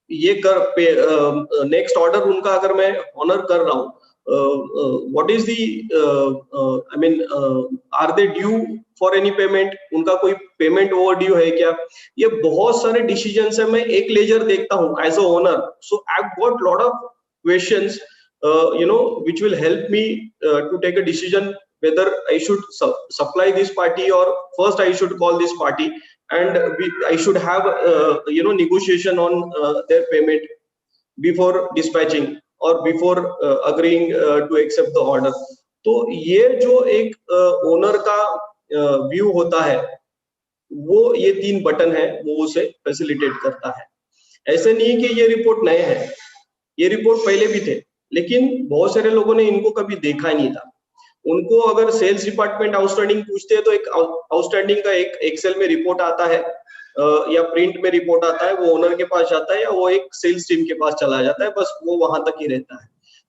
ये कर नेक्स्ट ऑर्डर उनका अगर मैं ऑनर कर रहा हूँ, what is the I mean are they due for any payment, उनका कोई पेमेंट ओवर ड्यू है क्या। ये बहुत सारे डिसीजन है। मैं एक लेजर देखता हूँ as a owner, so I got lot of questions which will help me to take a decision whether I should supply this party or first I should call this party, and I should have negotiation on their payment before dispatching or before agreeing to accept the order. तो ये जो एक owner का view होता है, वो ये 3 button है, वो उसे फैसिलिटेट करता है। ऐसे नहीं कि ये रिपोर्ट नए हैं, ये रिपोर्ट पहले भी थे, लेकिन बहुत सारे लोगों ने इनको कभी देखा ही नहीं था। उनको अगर सेल्स डिपार्टमेंट आउटस्टैंडिंग पूछते हैं तो एक आउटस्टैंडिंग का एक एक्सेल में रिपोर्ट आता है या प्रिंट में रिपोर्ट आता है, वो ओनर के पास जाता है या वो एक सेल्स टीम के पास चला जाता है, बस वो वहां तक ही रहता है।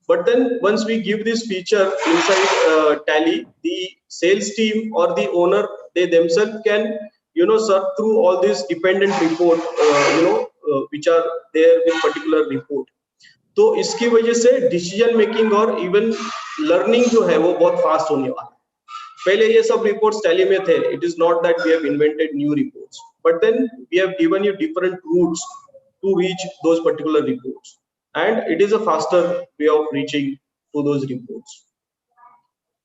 But then once we give this feature inside Tally, the sales team or the owner, they themselves can search through all these dependent report which are there with particular report. तो इसकी वजह से डिसीजन मेकिंग और even learning जो है वो बहुत fast होने वाला है। पहले ये सब रिपोर्ट्स टैली में थे, it is not that we have invented new reports, but then we have given you different routes to reach those particular reports, and it is a faster way of reaching to those reports.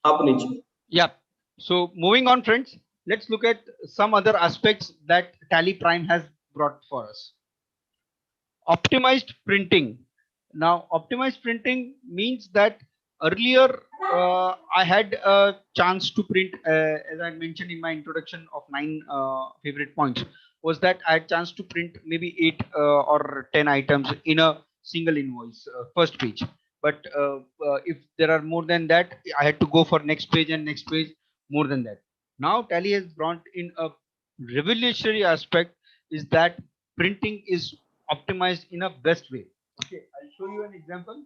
आप नीचे। Yeah. So moving on, friends, let's look at some other aspects that Tally Prime has brought for us. Optimized printing. Now, optimized printing means that earlier I had a chance to print, as I mentioned in my introduction of 9 favorite points, was that I had chance to print maybe 8 or 10 items in a single invoice, first page. But if there are more than that, I had to go for next page and next page, more than that. Now, Tally has brought in a revolutionary aspect, is that printing is optimized in a best way. Okay, I'll show you an example.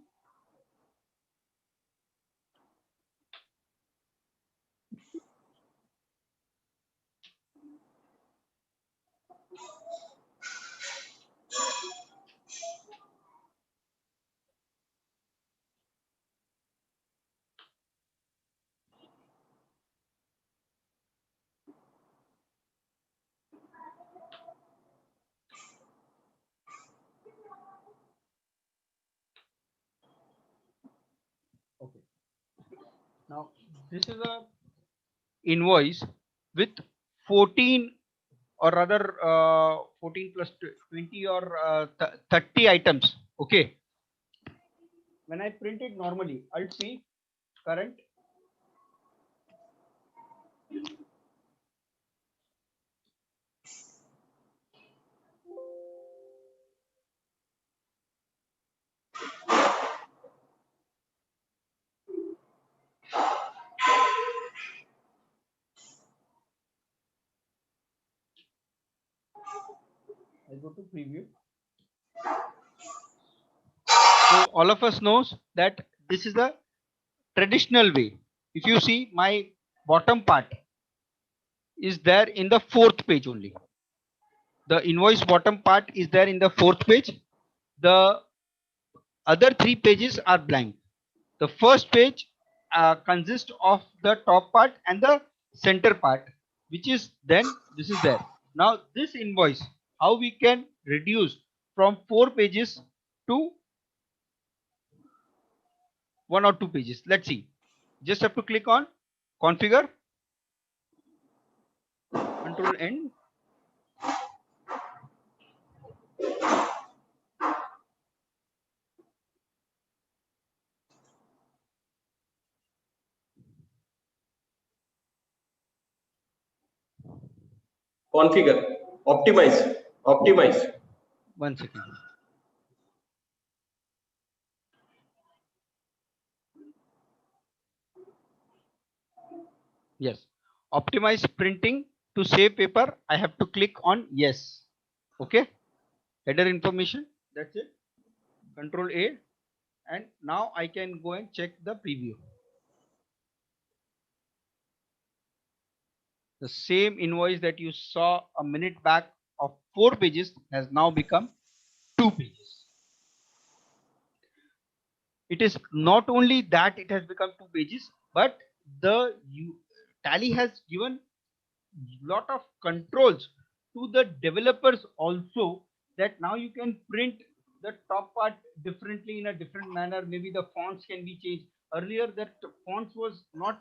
Okay. Now, this is a invoice with 14 or rather 14 plus 20 or 30 items. Okay. When I print it normally, Alt P, current. I go to preview. So all of us knows that this is the traditional way. If you see, my bottom part is there in the 4th page only. The invoice bottom part is there in the 4th page. The other 3 pages are blank. The first page consists of the top part and the center part, which is then this is there. Now this invoice, how we can reduce from 4 pages to 1 or 2 pages. Let's see. Just have to click on configure, control N. Configure, optimize. 1 second. Yes, optimize printing to save paper. I have to click on yes. Okay, header information, that's it. Control A, and now I can go and check the preview. The same invoice that you saw a minute back of 4 pages has now become 2 pages. It is not only that it has become 2 pages, but the Tally has given lot of controls to the developers also, that now you can print the top part differently in a different manner. Maybe the fonts can be changed. Earlier that fonts was not,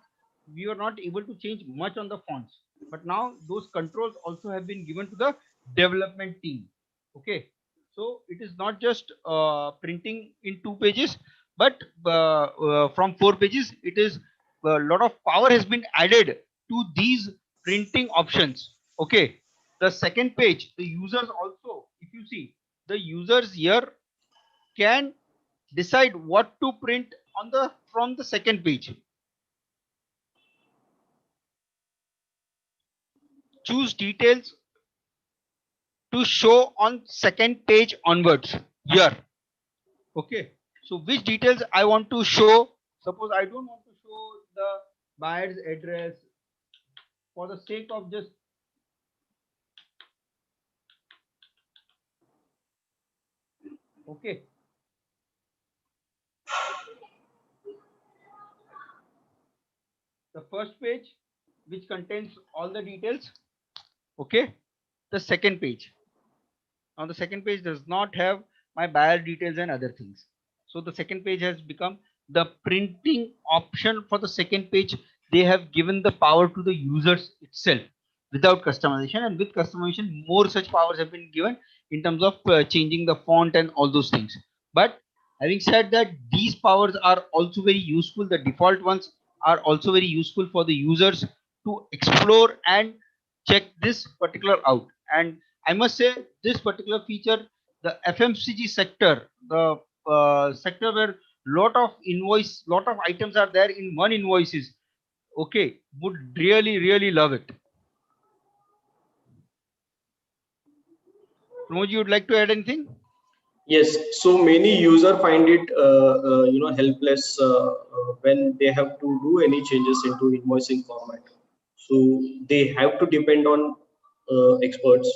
we were not able to change much on the fonts, but now those controls also have been given to the development team. Okay, so it is not just printing in 2 pages, but from 4 pages. It is a lot of power has been added to these printing options. Okay, the second page, the users also, if you see, the users here can decide what to print on the from the second page. Choose details to show on second page onwards here. Okay, so which details I want to show? Suppose I don't want to show the buyer's address, for the sake of just okay. The first page, which contains all the details. Okay, the second page. Now the second page does not have my buyer details and other things. So the second page has become the printing option. For the second page, they have given the power to the users itself without customization, and with customization more such powers have been given in terms of changing the font and all those things. But having said that, these powers are also very useful. The default ones are also very useful for the users to explore and check this particular out. And I must say this particular feature, the FMCG sector, the sector where lot of items are there in one invoices, okay, would really love it. Pramod, you would like to add anything? Yes, so many user find it helpless when they have to do any changes into invoicing format. So they have to depend on experts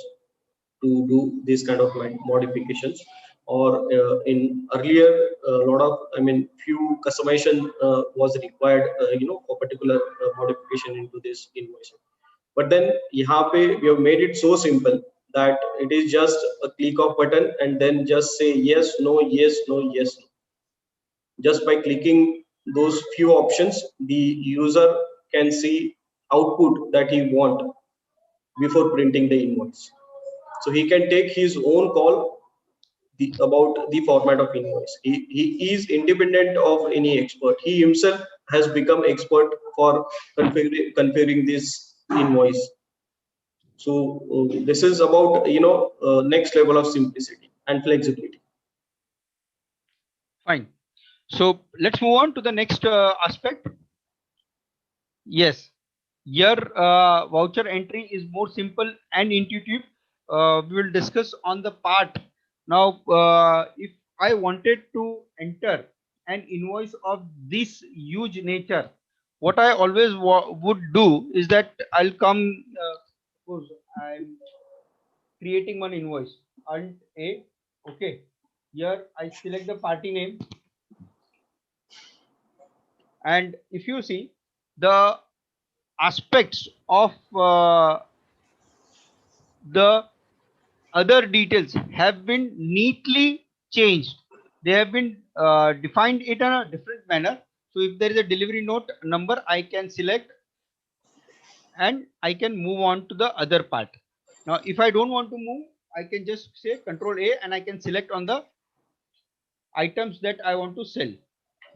to do this kind of modifications. Or in earlier, a lot of few customization was required, for particular modification into this invoicing. But then यहाँ पे we have made it so simple that it is just a click of button and then just say yes, no, yes, no, yes, no. Just by clicking those few options, the user can see output that he want before printing the invoice. So he can take his own call about the format of invoice. He is independent of any expert. He himself has become expert for configuring this invoice. So this is about next level of simplicity and flexibility. Fine. So let's move on to the next aspect. Yes, your voucher entry is more simple and intuitive. we will discuss on the part. Now, if I wanted to enter an invoice of this huge nature, what I always would do is that I'll come, suppose I'm creating one invoice, Alt A, okay. Here I select the party name, and if you see the aspects of the other details have been neatly changed. They have been defined it in a different manner. So if there is a delivery note number, I can select and I can move on to the other part. Now, if I don't want to move, I can just say Control A and I can select on the items that I want to sell.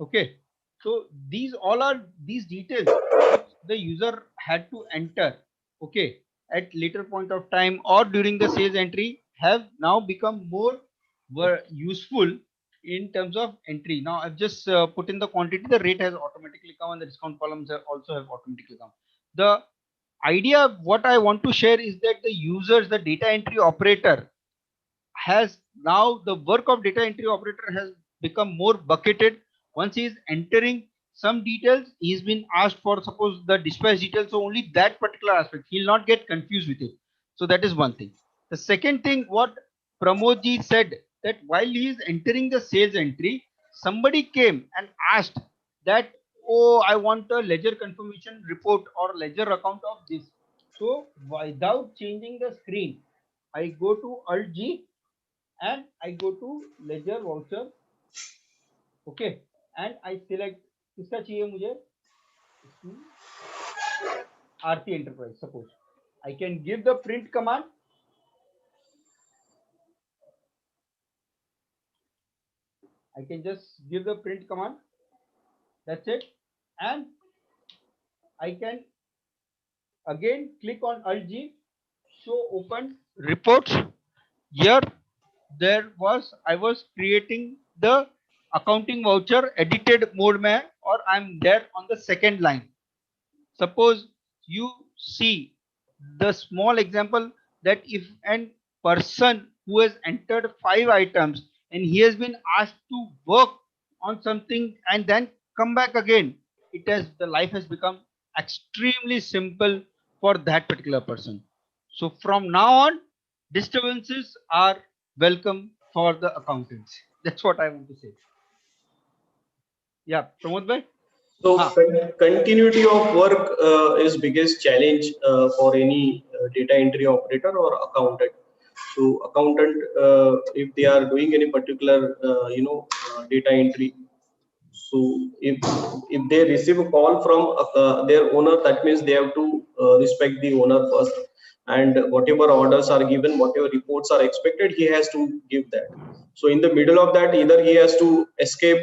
Okay. So these all are these details which the user had to enter. Okay. At later point of time or during the sales entry have now become more useful in terms of entry. Now I've just put in the quantity, the rate has automatically come and the discount columns have also have automatically come. The idea of what I want to share is that the users, the data entry operator has now the work of data entry operator has become more bucketed. Once he is entering some details, he's been asked for suppose the dispatch details, so only that particular aspect he'll not get confused with it. So that is one thing. The second thing what Pramodji said, that while he is entering the sales entry, somebody came and asked that, oh, I want a ledger confirmation report or ledger account of this. So without changing the screen, I go to Alt G and I go to ledger voucher, okay, and I select किसका चाहिए मुझे, आरती enterprise. Suppose I can give the print command, I can just give the print command, that's it, and I can again click on Alt G, show open reports. Here I was creating the accounting voucher edited mode mein, or I'm there on the second line. Suppose you see the small example that if an person who has entered 5 items and he has been asked to work on something and then come back again, the life has become extremely simple for that particular person. So from now on, disturbances are welcome for the accountants. That's what I want to say. Yeah, Pramod bhai. So continuity of work is biggest challenge for any data entry operator or accountant. So accountant, if they are doing any particular data entry, so if they receive a call from their owner, that means they have to respect the owner first, and whatever orders are given, whatever reports are expected, he has to give that. So in the middle of that, either he has to escape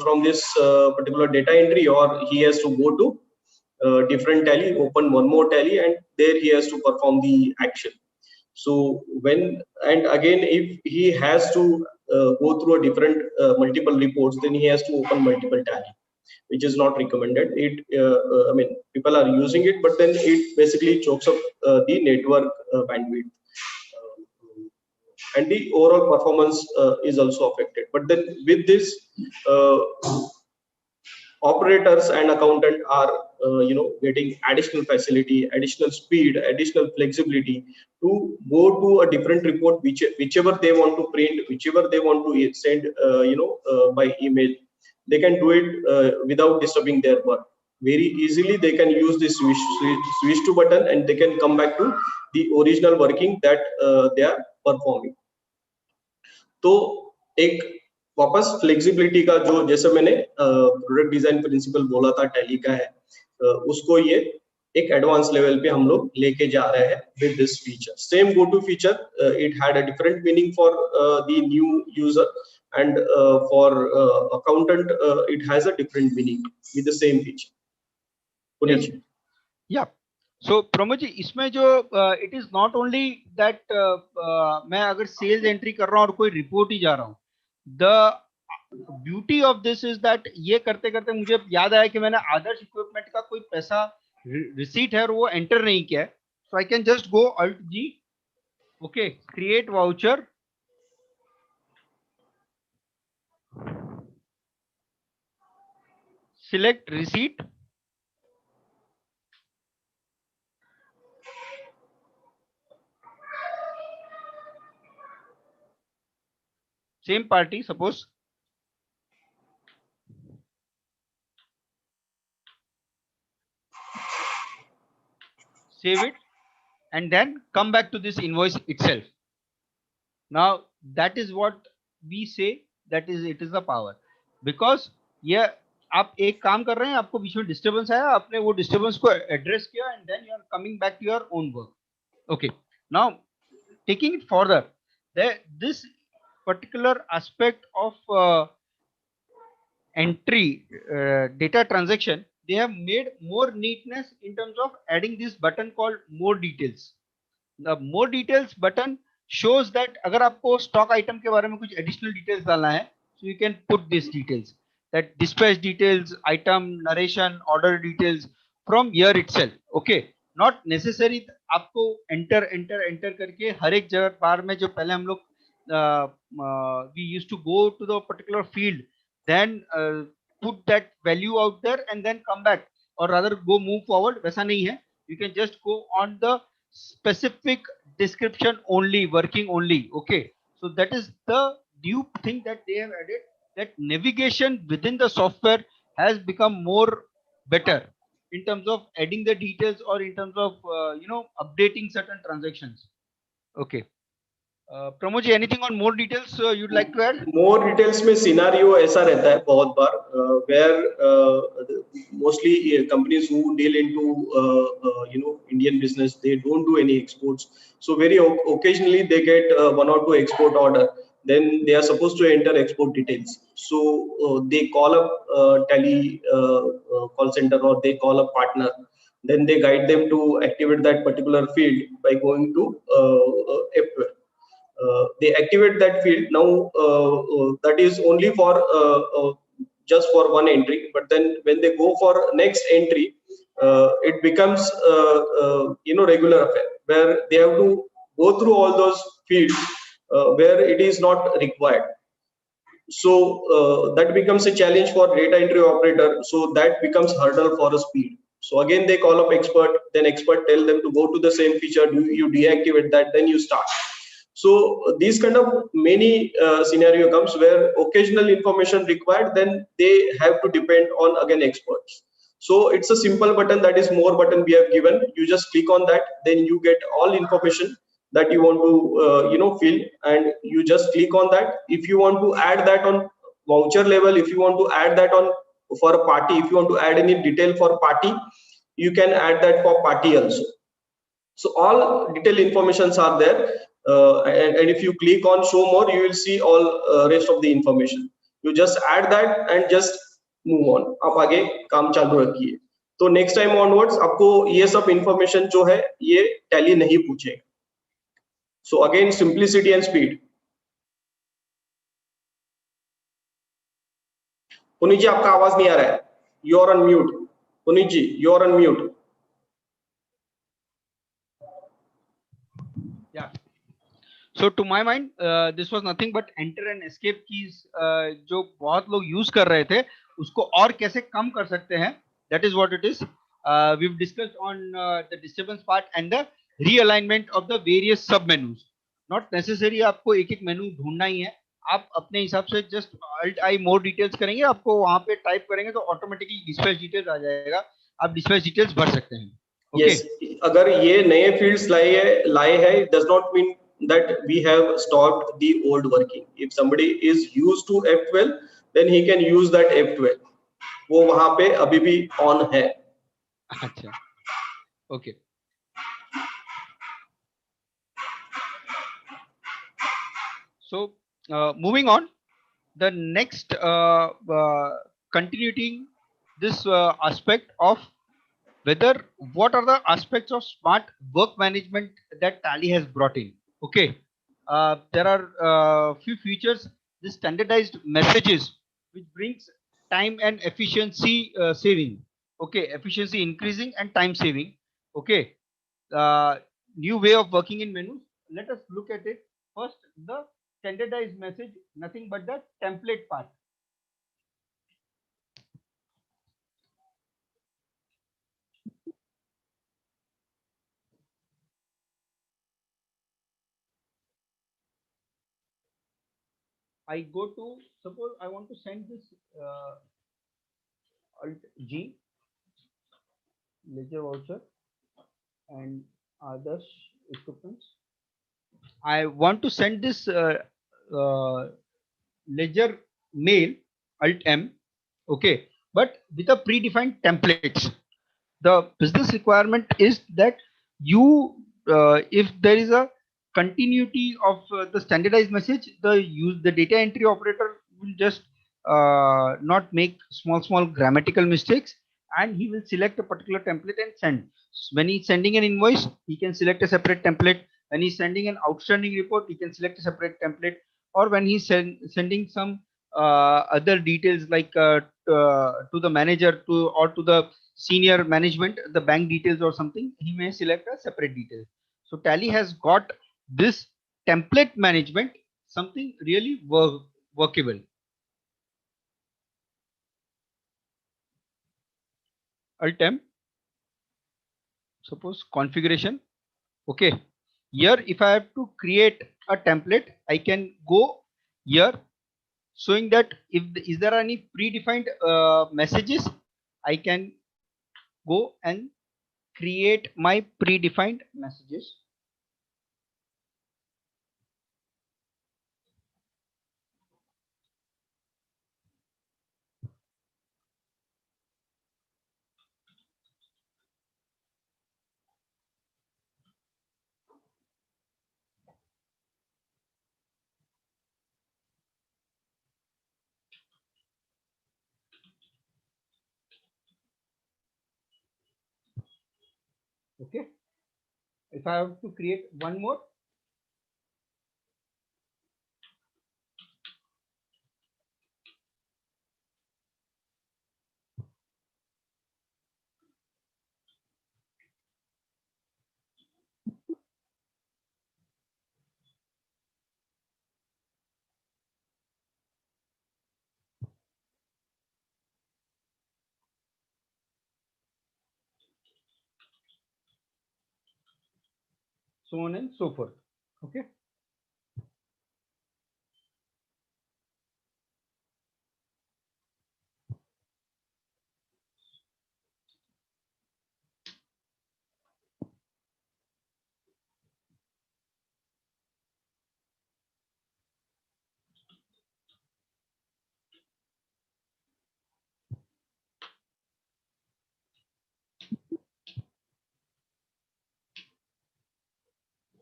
from this particular data entry, or he has to go to different tally, open one more tally, and there he has to perform the action. So and again, if he has to go through a different multiple reports, then he has to open multiple tally, which is not recommended. I mean, people are using it, but then it basically chokes up the network bandwidth, and the overall performance is also affected. But then with this, operators and accountant are getting additional facility, additional speed, additional flexibility to go to a different report, whichever they want to print, whichever they want to send by email. They can do it without disturbing their work. Very easily they can use this switch to button, and they can come back to the original working that they are performing. तो एक वापस flexibility का जो जैसे मैंने product design principal बोला था tally का है, उसको ये एक एडवांस लेवल पे हम लोग लेके जा रहे हैं with this feature. Same go to feature, it had a different meaning for the new user, and for accountant it has a different meaning with the same feature. Yes. Yeah. So Pramod ji, इसमें जो it is not only that मैं अगर sales entry कर रहा हूँ और कोई report ही जा रहा हूँ, the beauty of this is that ये करते करते मुझे याद आया कि मैंने आदर्श इक्विपमेंट का कोई पैसा रिसीट है और वो एंटर नहीं किया है. So I can just go Alt G Okay, create voucher. Select receipt. Same party, suppose. Save it and then come back to this invoice itself. Now that is what we say, that is it is the power, because ये आप एक काम कर रहे हैं, आपको बीच में disturbance आया, आपने वो डिस्टर्बेंस को एड्रेस किया and then you are coming back to your own work. Okay, now taking it further, this particular aspect of entry data transaction, they have made more neatness in terms of adding this button called more details. The more details button shows that अगर आपको stock item के बारे में कुछ additional details डालना है, so you can put these details, that dispatch details, item narration, order details from here itself. Okay, not necessary आपको enter करके हर एक जगह बार में, जो पहले हम लोग we used to go to the particular field, then put that value out there and then come back, or rather go move forward. वैसा नहीं है, you can just go on the specific description only, working only. Okay, so that is the new thing that they have added, that navigation within the software has become more better in terms of adding the details, or in terms of updating certain transactions. Okay, Pramod ji, anything on more details you'd like to add? More details में scenario ऐसा रहता है बहुत बार, where mostly companies who deal into Indian business, they don't do any exports, so very occasionally they get 1 or 2 export order, then they are supposed to enter export details. So they call up Tally call center, or they call a partner, then they guide them to activate that particular field by going to F12. They activate that field. Now that is only for just for one entry, but then when they go for next entry, it becomes regular affair, where they have to go through all those fields where it is not required. So that becomes a challenge for data entry operator, so that becomes hurdle for a speed. So again they call up expert, then expert tell them to go to the same feature, you deactivate that, then you start. So these kind of many scenario comes where occasional information required, then they have to depend on again experts. So it's a simple button, that is more button we have given. You just click on that, then you get all information that you want to fill, and you just click on that. If you want to add that on voucher level, if you want to add that on for a party, if you want to add any detail for party, you can add that for party also. So all detailed informations are there. And if you click on show more, you will see all rest of the information. You just add that and just move on. आप आगे काम चालू रखिए. तो next time onwards आपको ये सब information जो है ये Tally नहीं पूछेगा. So again simplicity and speed. Puneet जी आपका आवाज नहीं आ रहा है. You are on mute. Puneet ji, you are on mute. Yeah. So to my mind, this was nothing but enter and escape keys जो बहुत लोग use कर रहे थे, उसको और कैसे कम कर सकते हैं, that is what it is. We've discussed on the disturbance part and the realignment of the various sub menus. Not necessary आपको एक एक मेनू ढूंढना ही है, आप अपने हिसाब से just Alt I more details करेंगे, आपको वहां पे टाइप करेंगे तो ऑटोमेटिकली dispatch details आ जाएगा, आप dispatch details भर सकते हैं. Okay. Yes, अगर ये नए fields लाए है, it does not mean that we have stopped the old working. If somebody is used to F12, then he can use that F12. वो वहां पे अभी भी on है. अच्छा, okay. So moving on, the next continuing this aspect of whether what are the aspects of smart work management that Tally has brought in. Okay, there are few features, the standardized messages, which brings time and efficiency saving. Okay, efficiency increasing and time saving. Okay, new way of working in menus. let us look at it. First, the standardized message, nothing but the template part. I go to, suppose I want to send this Alt G ledger voucher and others equipments. I want to send this ledger mail Alt M, okay, but with a predefined templates. The business requirement is that you, if there is a continuity of the standardized message, the data entry operator will just not make small grammatical mistakes, and he will select a particular template and send. When he's sending an invoice, he can select a separate template. When he's sending an outstanding report, he can select a separate template. Or when he's sending some other details like to the manager or to the senior management, the bank details or something, he may select a separate detail. So Tally has got this template management, something really workable. Alt M, suppose configuration. Okay, here if I have to create a template, I can go here showing that if is there any predefined messages, I can go and create my predefined messages. Okay, if I have to create one more, so on and so forth. Okay,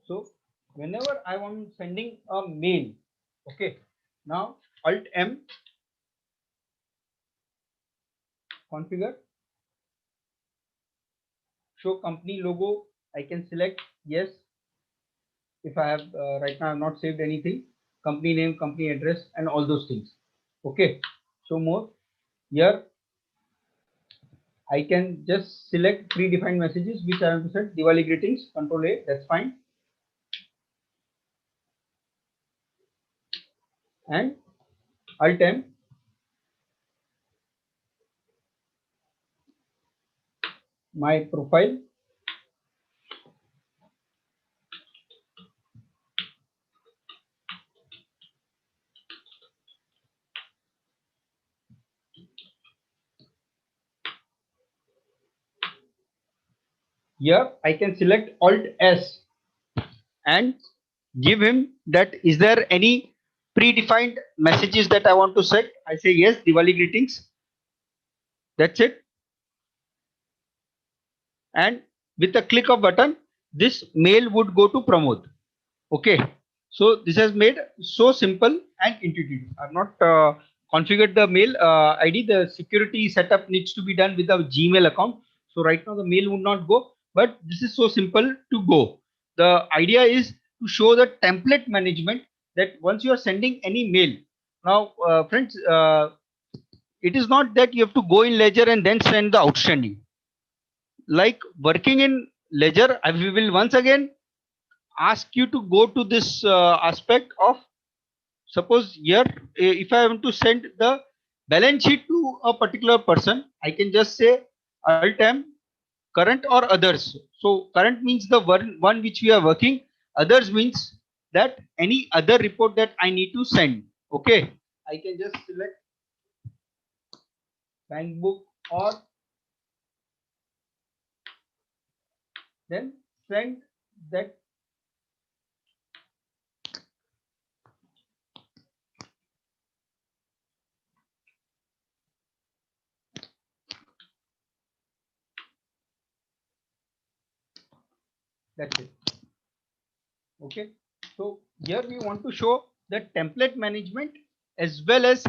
so whenever I want sending a mail, okay, now Alt M, configure, show company logo. I can select yes. If I have right now I have not saved anything, company name, company address, and all those things. Okay, so more here I can just select predefined messages which I have to set. Diwali greetings, Control A, that's fine. And Alt M, my profile. Here I can select Alt S and give him that is there any predefined messages that I want to set. I say yes, Diwali greetings. That's it. And with a click of button, this mail would go to Pramod. Okay, so this has made so simple and intuitive. I've not configured the mail ID. The security setup needs to be done with a Gmail account. So right now the mail would not go, but this is so simple to go. The idea is to show the template management that once you are sending any mail. Now, friends, it is not that you have to go in Ledger and then send the outstanding. Like working in Ledger, we will once again ask you to go to this aspect of, suppose here, if I want to send the balance sheet to a particular person, I can just say alt M current or others. So current means the one which we are working, others means that any other report that I need to send. Okay, I can just select bank book or then send that. That's it. Okay, so here we want to show the template management as well as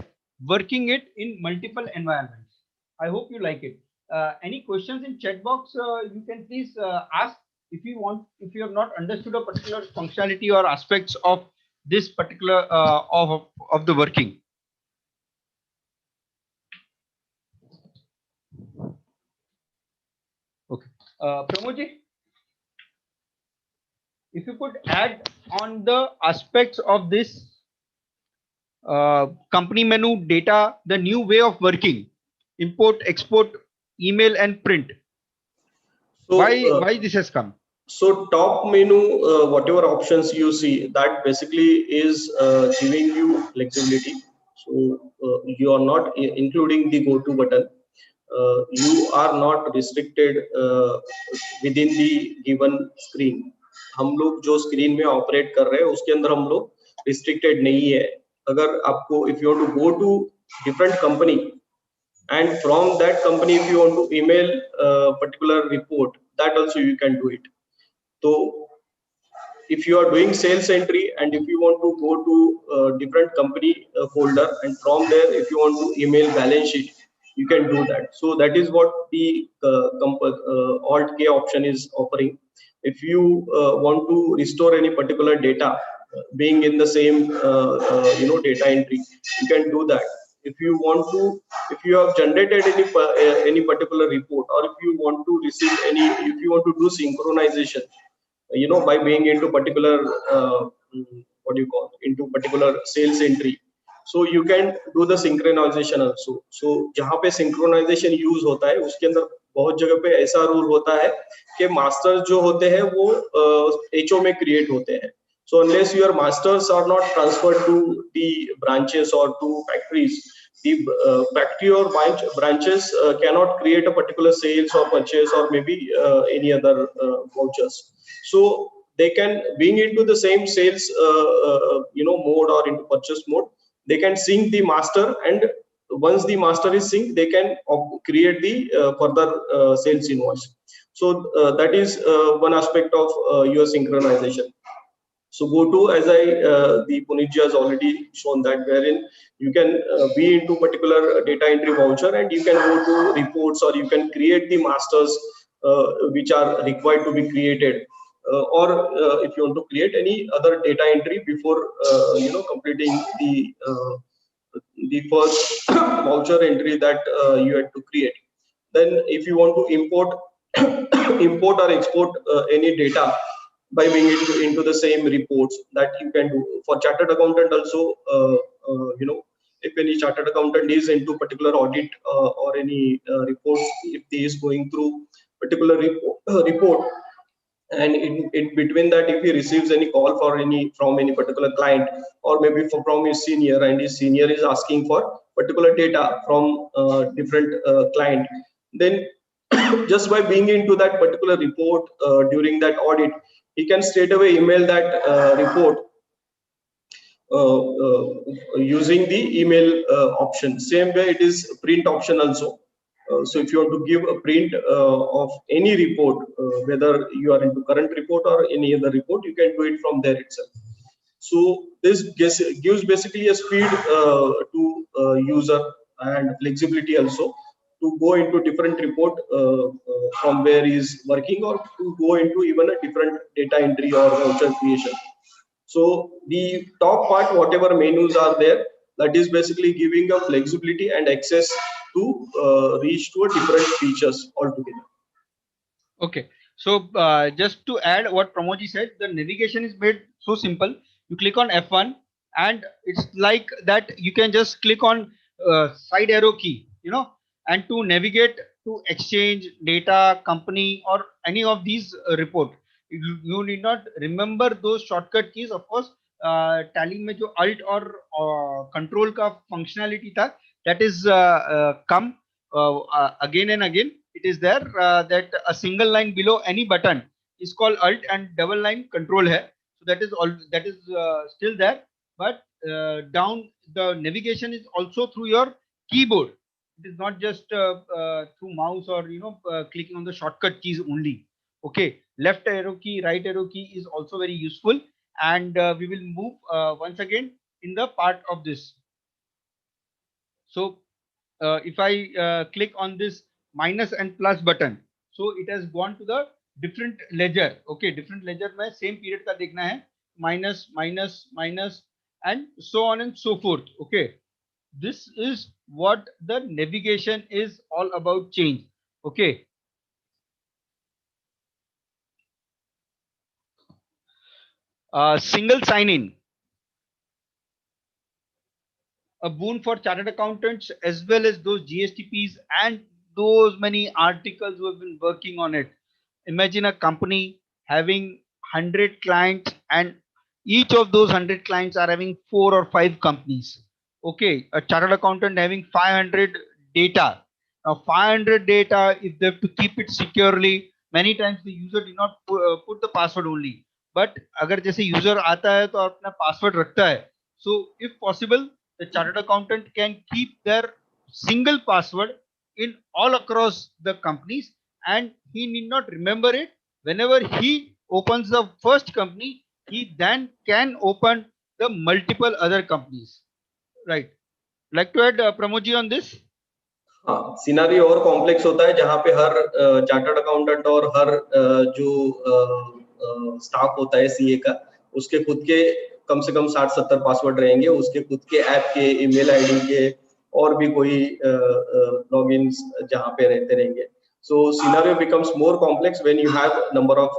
working it in multiple environments. I hope you like it. Any questions in chat box? You can please ask if you want. If you have not understood a particular functionality or aspects of this particular of the working. Okay, Pramod ji, if you could add on the aspects of this company menu data, the new way of working, import, export, email and print. So, why this has come? So top menu, whatever options you see, that basically is giving you flexibility. So you are not including the go to button. You are not restricted within the given screen. हम लोग जो screen में operate कर रहे हैं उसके अंदर हम लोग रिस्ट्रिक्टेड नहीं है. अगर आपको if you want to go to different company and from that company if you want to email a particular report, that also you can do it. So if you are doing sales entry and if you want to go to a different company folder and from there if you want to email balance sheet, you can do that. So that is what the Alt K option is offering. If you want to restore any particular data being in the same data entry, you can do that. If you want to, if you have generated any particular report, or if you want to receive any, if you want to do synchronization, by being into particular into particular sales entry, so you can do the synchronization also. So जहाँ पे synchronization use होता है उसके अंदर बहुत जगह पे ऐसा रूल होता है कि मास्टर्स जो होते हैं वो HO में क्रिएट होते हैं. So unless your masters are not transferred to the branches or to factories, the factory or branches cannot create a particular sales or purchase or maybe any other vouchers. So they can, being into the same sales mode or into purchase mode, they can sync the master, and once the master is synced, they can create the further sales invoice. So that is one aspect of your synchronization. So go to, as the Punitji has already shown that, wherein you can be into particular data entry voucher and you can go to reports, or you can create the masters which are required to be created, or if you want to create any other data entry before completing the first voucher entry that you had to create. Then if you want to import or export any data by being into the same reports, that you can do. For chartered accountant also, if any chartered accountant is into particular audit or any reports, if he is going through particular report, and in between that, if he receives any call from any particular client, or maybe from his senior, and his senior is asking for particular data from different client, then just by being into that particular report during that audit, he can straight away email that report using the email option. Same way it is print option also. So if you want to give a print of any report, whether you are into current report or any other report, you can do it from there itself. So this gives basically a speed to user and flexibility also to go into different report from where he is working, or to go into even a different data entry or voucher creation. So the top part, whatever menus are there, that is basically giving a flexibility and access to reach to a different features altogether. Okay. So just to add what Pramodji said, the navigation is made so simple. You click on F1 and it's like that you can just click on side arrow key, you know, and to navigate to exchange, data, company, or any of these report. You need not remember those shortcut keys. Of course, tally में जो alt और control का functionality था, that is come again and again. It is there that a single line below any button is called alt and double line control hai. So that is all, that is still there, but down the navigation is also through your keyboard. It is not just through mouse or clicking on the shortcut keys only. Okay, left arrow key, right arrow key is also very useful, and we will move once again in the part of this. So if I click on this minus and plus button, so it has gone to the different ledger. Okay, different ledger में same period का देखना है, minus minus minus and so on and so forth. Okay, this is what the navigation is all about, change. Okay, single sign in, a boon for chartered accountants as well as those GSTPs and those many articles who have been working on it. Imagine a company having 100 clients and each of those 100 clients are having 4 or 5 companies. Okay, a chartered accountant having 500 data. Now 500 data, if they have to keep it securely, many times the user did not put the password only. But अगर जैसे user आता है तो अपना password रखता है. So if possible, the chartered accountant can keep their single password in all across the companies, and he need not remember it. Whenever he opens the first company, he then can open the multiple other companies. Right. Like to add Pramodji on this? हाँ, scenery और complex होता है जहाँ पे हर chartered accountant और हर जो staff होता है सीए का, उसके खुद के कम से कम 60-70 पासवर्ड रहेंगे, उसके खुद के ऐप के, ईमेल आईडी के, और भी कोई लॉगिन्स जहाँ पे रहते रहेंगे. So scenario becomes more complex when you have number of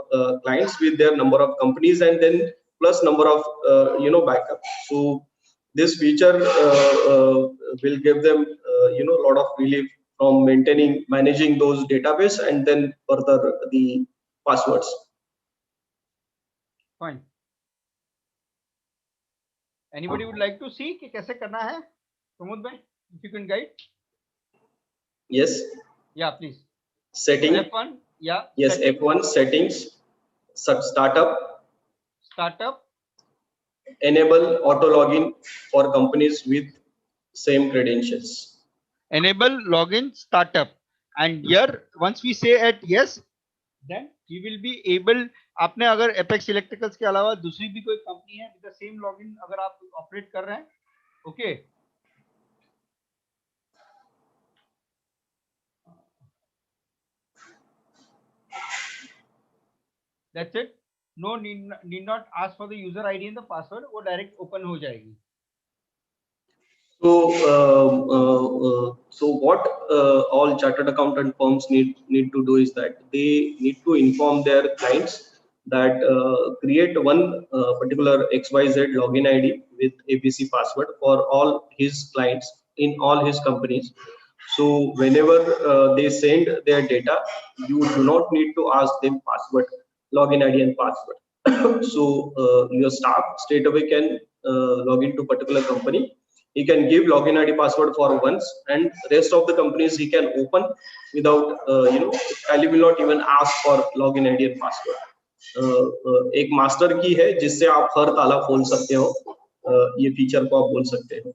clients with their number of companies and then plus number of backup. So this feature will give them a lot of relief from managing those database and then further the passwords. Fine. Anybody would like to see कि कैसे करना है? Pramod bhai, if you can guide. Yes. Yeah, please. Setting. F1. Yeah. Yes, setting. F1 settings. Startup. Startup. Enable auto login for companies with same credentials. Enable login startup, and here once we say at yes, then we will be able. आपने अगर Apex Electricals के अलावा दूसरी भी कोई company है with the same login अगर आप ऑपरेट कर रहे हैं, okay. That's it. No need not ask for the user ID and the password. वो direct open हो जाएगी. So what all chartered accountant firms need to do is that they need to inform their clients that create one particular XYZ login ID with ABC password for all his clients in all his companies. So whenever they send their data, you do not need to ask them password, login ID and password. So your staff straight away can log into particular company. He can give login ID password for once, and rest of the companies he can open without Tally will not even ask for login ID and password. एक master की है जिससे आप हर ताला खोल सकते हो, ये फीचर को आप बोल सकते हो.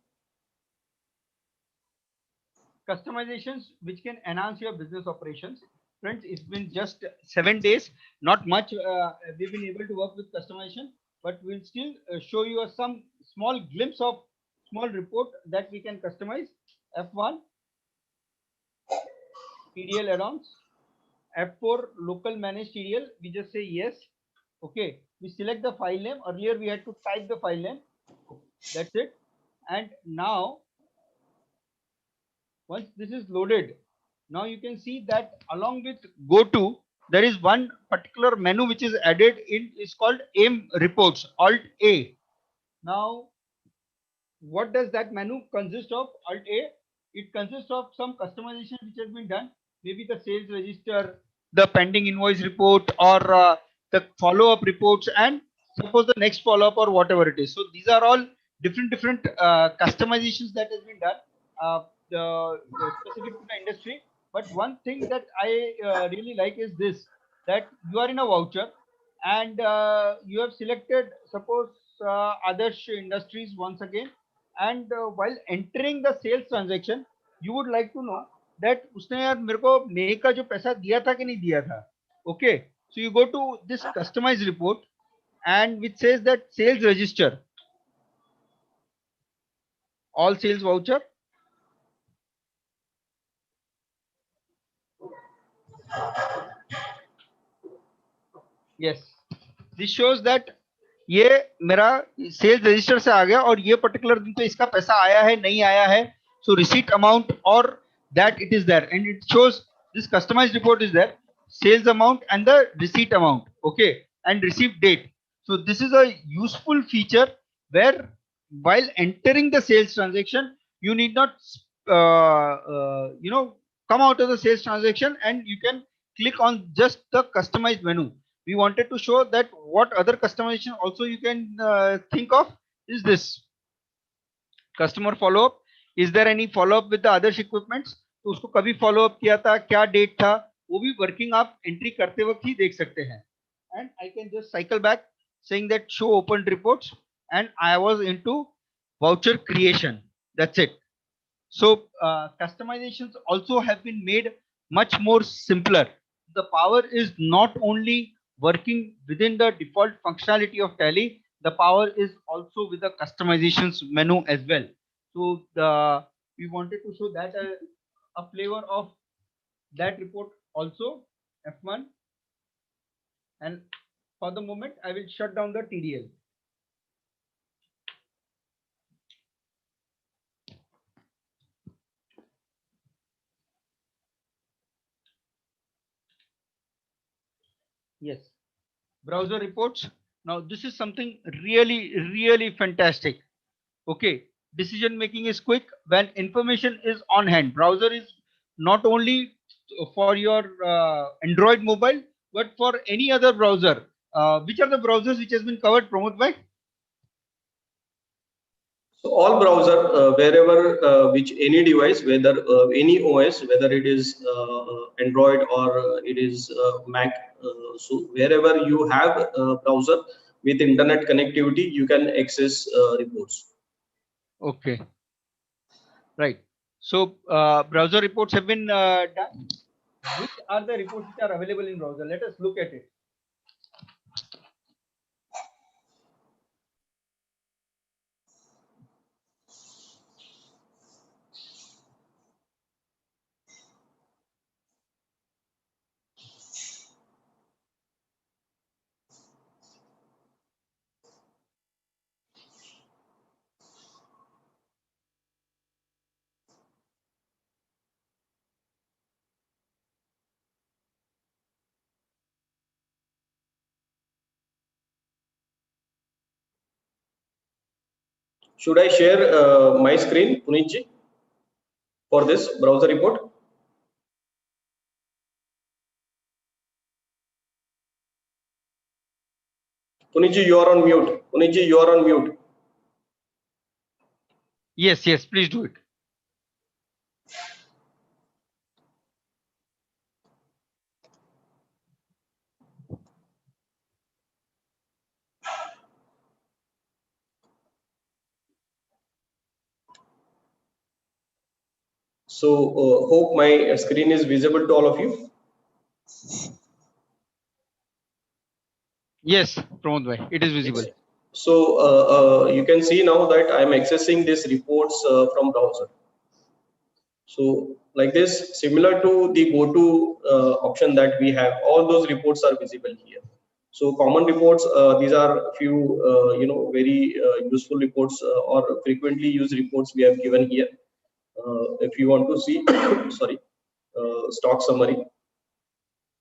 Customizations which can enhance your business operations. Friends, it's been just 7 days, not much. We've been able to work with customization, but we'll still show you some small glimpse of small report that we can customize. F1 TDL add-ons, F4 local managed TDL, we just say yes. Okay, we select the file name. Earlier we had to type the file name. That's it. And now once this is loaded, now you can see that along with go to, there is one particular menu which is added in, is called AIM reports, Alt A. Now, what does that menu consist of? Alt A, it consists of some customization which has been done, maybe the sales register, the pending invoice report, or the follow-up reports, and suppose the next follow-up or whatever it is. So these are all different customizations that has been done, specific to the industry. But one thing that I really like is this, that you are in a voucher and you have selected, suppose Adarsh Industries once again, and while entering the sales transaction, you would like to know that उसने यार मेरे को May का जो पैसा दिया था कि नहीं दिया था. Okay, so you go to this customized report and which says that sales register, all sales voucher. Yes, this shows that ये मेरा सेल्स रजिस्टर से आ गया और ये पर्टिकुलर दिन पे इसका पैसा आया है नहीं आया है. So receipt amount or that it is there, and it shows this customized report is there, sales amount and the receipt amount, okay, and receipt date. So this is a useful feature where while entering the sales transaction, you need not come out of the sales transaction and you can click on just the customized menu. We wanted to show that what other customization also you can think of is this customer follow up. Is there any follow up with the other equipments? तो उसको कभी follow up किया था, क्या date था, वो भी working आप entry करते वक्त ही देख सकते हैं. And I can just cycle back saying that show opened reports and I was into voucher creation. That's it. So customizations also have been made much more simpler. The power is not only working within the default functionality of Tally, the power is also with the customizations menu as well. So we wanted to show that a flavor of that report also, F1. And for the moment, I will shut down the TDL. Yes, browser reports. Now this is something really fantastic. Okay, decision making is quick when information is on hand. Browser is not only for your Android mobile, but for any other browser. Which are the browsers which has been covered, Pramod bhai? So all browser, wherever, which any device, whether any OS, whether it is Android or it is Mac, so wherever you have a browser with internet connectivity, you can access reports. Okay, right. So browser reports have been done. Which are the reports which are available in browser? Let us look at it. Should I share my screen, Punitji, for this browser report? Punitji, you are on mute. Punitji, you are on mute. Yes, please do it. So hope my screen is visible to all of you. Yes, Pramod bhai, it is visible. So you can see now that I am accessing these reports from browser. So like this, similar to the go-to option that we have, all those reports are visible here. So common reports, these are few very useful reports or frequently used reports we have given here. If you want to see, sorry, stock summary.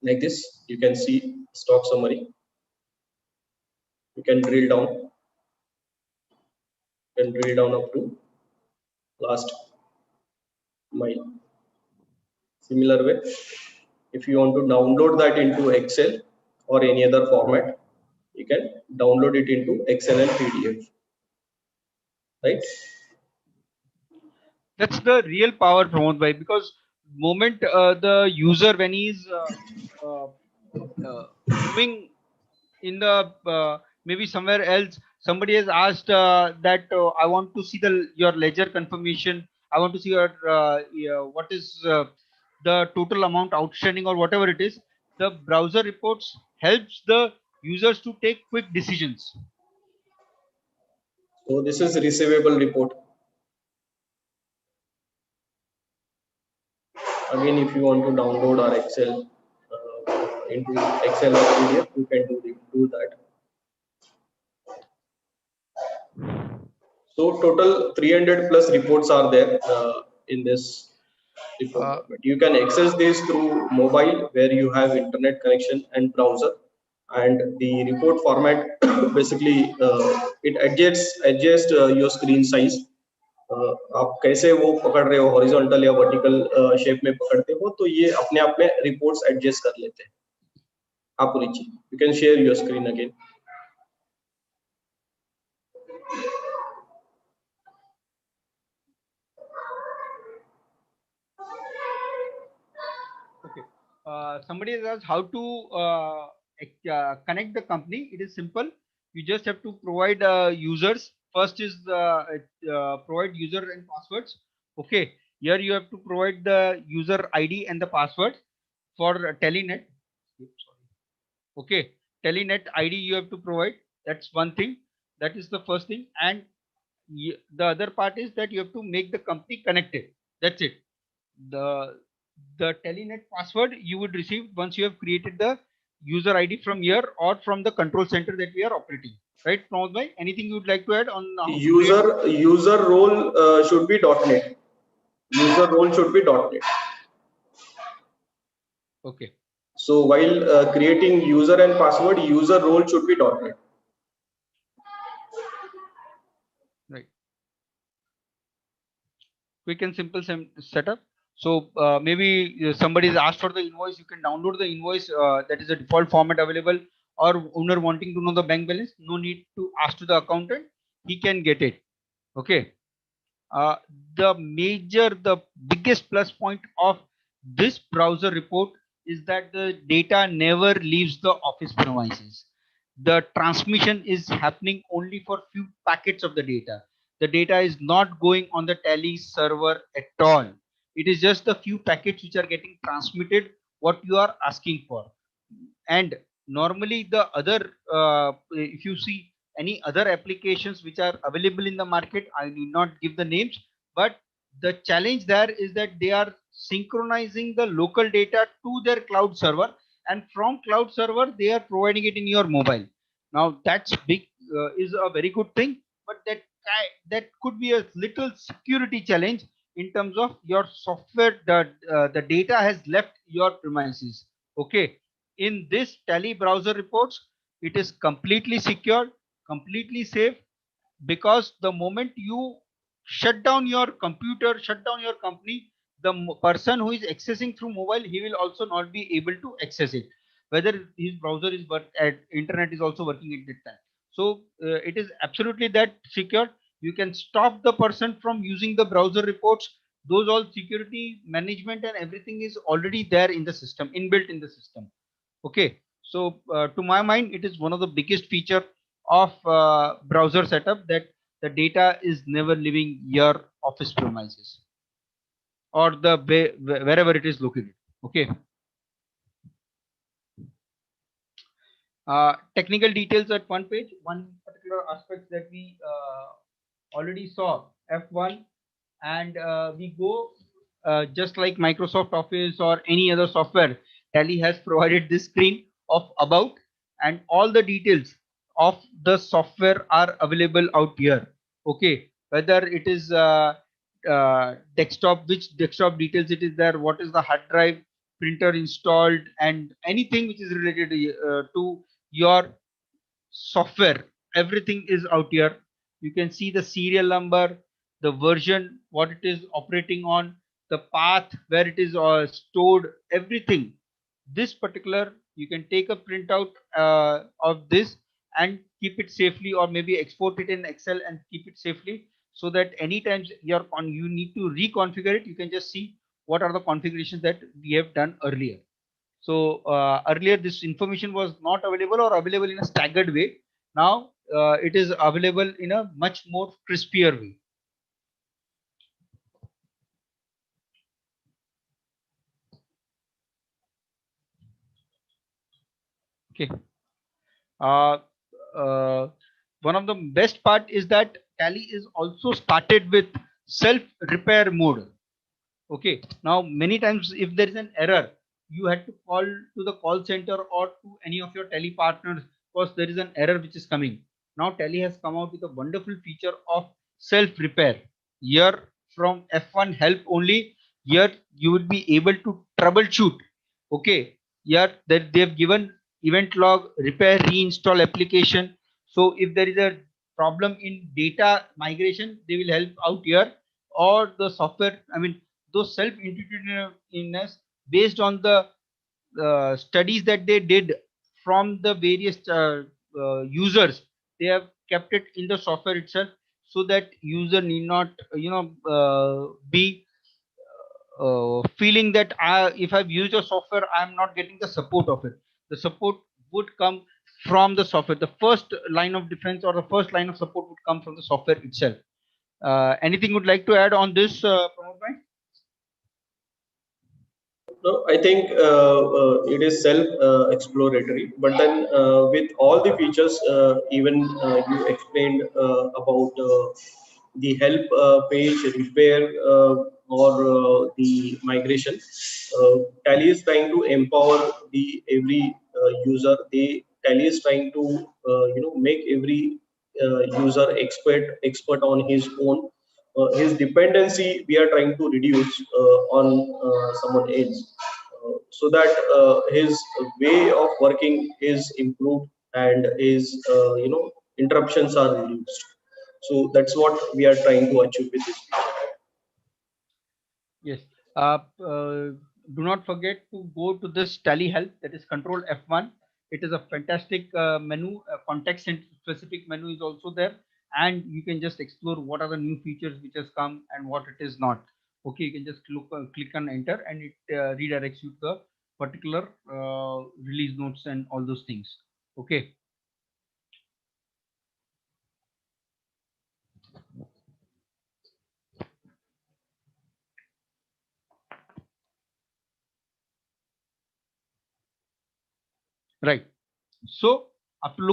like this. You can see stock summary. You can drill down. You can drill down up to last mile. Similar way, if you want to download that into Excel or any other format, you can download it into Excel and PDF. Right? That's the real power, Pramod bhai, because moment the user when he's moving in the maybe somewhere else, somebody has asked that I want to see your ledger confirmation. I want to see your what is the total amount outstanding or whatever it is. The browser reports helps the users to take quick decisions. So this is receivable report. Again, if you want to download our Excel into Excel or PDF, you can do that. So total 300 plus reports are there in this report. You can access this through mobile where you have internet connection and browser, and the report format basically it adjusts your screen size. आप कैसे वो पकड़ रहे हो, horizontal या vertical shape में पकड़ते हो, तो ये अपने आप में रिपोर्ट्स एडजस्ट कर लेते हैं. आप Richie, you can share your screen again. Okay. Somebody has asked how to connect the company. It is simple. You just have to provide users. First is provide user and passwords. Okay. Here you have to provide the user ID and the password for Telenet. Okay. Telenet ID you have to provide. That's one thing. That is the first thing. And the other part is that you have to make the company connected. That's it. The Telenet password you would receive once you have created the user ID from here or from the control center that we are operating. Right, Pramod bhai? Anything you would like to add on? User role should be .NET. User role should be .NET. Okay. So while creating user and password, user role should be .NET. Right. Quick and simple setup. So maybe somebody is asked for the invoice. You can download the invoice. That is a default format available. Or owner wanting to know the bank balance, no need to ask to the accountant. He can get it. Okay. The biggest plus point of this browser report is that the data never leaves the office premises. The transmission is happening only for few packets of the data. The data is not going on the Tally server at all. It is just the few packets which are getting transmitted what you are asking for. And normally the other, if you see any other applications which are available in the market, I need not give the names, but the challenge there is that they are synchronizing the local data to their cloud server, and from cloud server they are providing it in your mobile. Now that's big, is a very good thing, but that could be a little security challenge in terms of your software. The data has left your premises. Okay. In this Tally browser reports, it is completely secure, completely safe, because the moment you shut down your computer, shut down your company, the person who is accessing through mobile, he will also not be able to access it, whether his browser is internet is also working at that time. So it is absolutely that secure. You can stop the person from using the browser reports. Those all security management and everything is already there in the system, inbuilt in the system. Okay, so to my mind, it is one of the biggest feature of browser setup, that the data is never leaving your office premises or wherever it is located. Okay. Technical details at one page. One particular aspect that we already saw, F1, and we go just like Microsoft Office or any other software. Tally has provided this screen of about, and all the details of the software are available out here. Okay, whether it is desktop, which desktop details it is there, what is the hard drive, printer installed, and anything which is related to your software, everything is out here. You can see the serial number, the version, what it is operating on, the path where it is stored, everything. This particular, you can take a printout of this and keep it safely, or maybe export it in Excel and keep it safely, so that anytime you need to reconfigure it, you can just see what are the configurations that we have done earlier. So earlier this information was not available, or available in a staggered way. Now it is available in a much more crispier way. Okay. One of the best part is that Tally is also started with self repair mode. Okay. Now many times if there is an error, you had to call to the call center or to any of your Tally partners, because there is an error which is coming. Now Tally has come out with a wonderful feature of self repair. Here from F1 help only, here you would be able to troubleshoot. Okay. Here that they have given event log, repair, reinstall application. So if there is a problem in data migration, they will help out here, or the software, I mean, those self-intuitiveness based on the studies that they did from the various users. They have kept it in the software itself, so that user need not be feeling that if I've used a software, I'm not getting the support of it. The support would come from the software. The first line of defense or the first line of support would come from the software itself. Anything would like to add on this, Pramod bhai? No, I think it is self-exploratory, but then with all the features, even you explained about the help page, repair, or the migration. Tally is trying to empower the every user. Tally is trying to make every user expert on his own. His dependency we are trying to reduce on someone else, so that his way of working is improved and his interruptions are reduced. So that's what we are trying to achieve with this. Yes. Do not forget to go to this Tally Help, that is Control F1. It is a fantastic menu. Context and specific menu is also there, and you can just explore what are the new features which has come and what it is not. Okay, you can just click on enter, and it redirects you to the particular release notes and all those things. Okay. Right. So after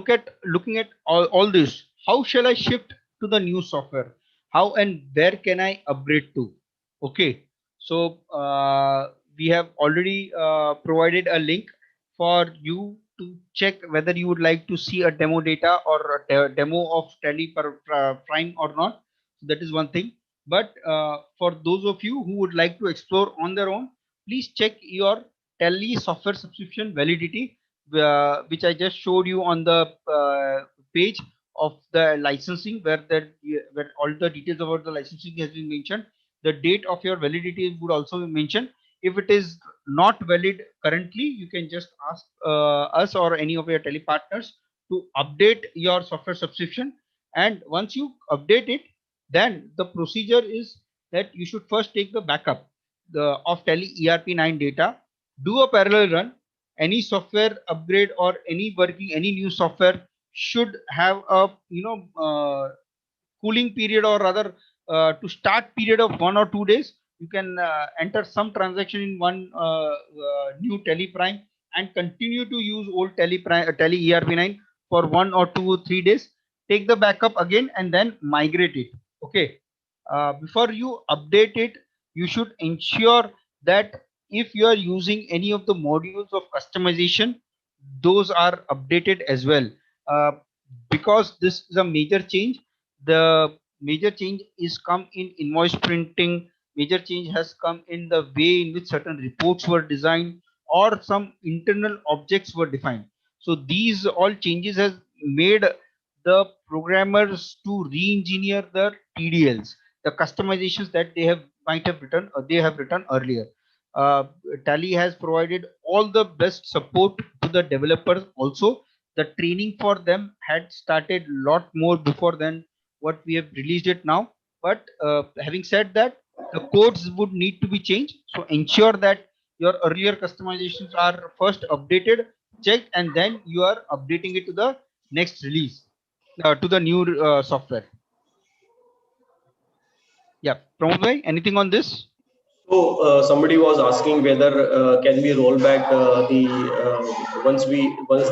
looking at all this, how shall I shift to the new software? How and where can I upgrade to? Okay. So we have already provided a link for you to check whether you would like to see a demo data or a demo of Tally Prime or not. That is one thing. But for those of you who would like to explore on their own, please check your Tally software subscription validity, which I just showed you on the page of the licensing, where all the details about the licensing has been mentioned. The date of your validity would also be mentioned. If it is not valid currently, you can just ask us or any of your Tally partners to update your software subscription. And once you update it, then the procedure is that you should first take the backup of Tally ERP9 data, do a parallel run. Any software upgrade or any new software should have a cooling period, or rather to start period of 1 or 2 days. You can enter some transaction in one new Tally Prime and continue to use old Tally ERP9 for 1 or 2 or 3 days. Take the backup again and then migrate it. Okay. Before you update it, you should ensure that if you are using any of the modules of customization, those are updated as well, because this is a major change. The major change is come in invoice printing, major change has come in the way in which certain reports were designed or some internal objects were defined. So these all changes has made the programmers to re-engineer the TDLs, the customizations that they have might have written or they have written earlier. Uh, Tally has provided all the best support to the developers. Also, the training for them had started lot more before than what we have released it now. But having said that, the codes would need to be changed. So ensure that your earlier customizations are first updated, checked, and then you are updating it to the next release, to the new software. Yeah, Pramod bhai, anything on this? So somebody was asking whether can we roll back the once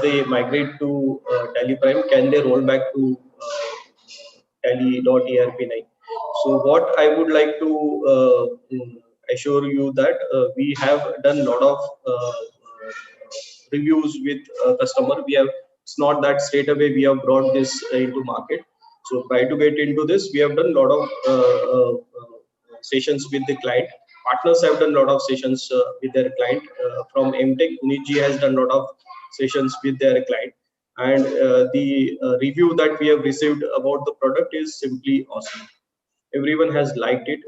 they migrate to Tally Prime, can they roll back to Tally.erp9? So what I would like to assure you that we have done a lot of reviews with customer. We have, it's not that straight away we have brought this into market. So try to get into this. We have done a lot of sessions with the client. Partners have done a lot of sessions with their client. From MTech, Punitji has done a lot of sessions with their client. And the review that we have received about the product is simply awesome. Everyone has liked it.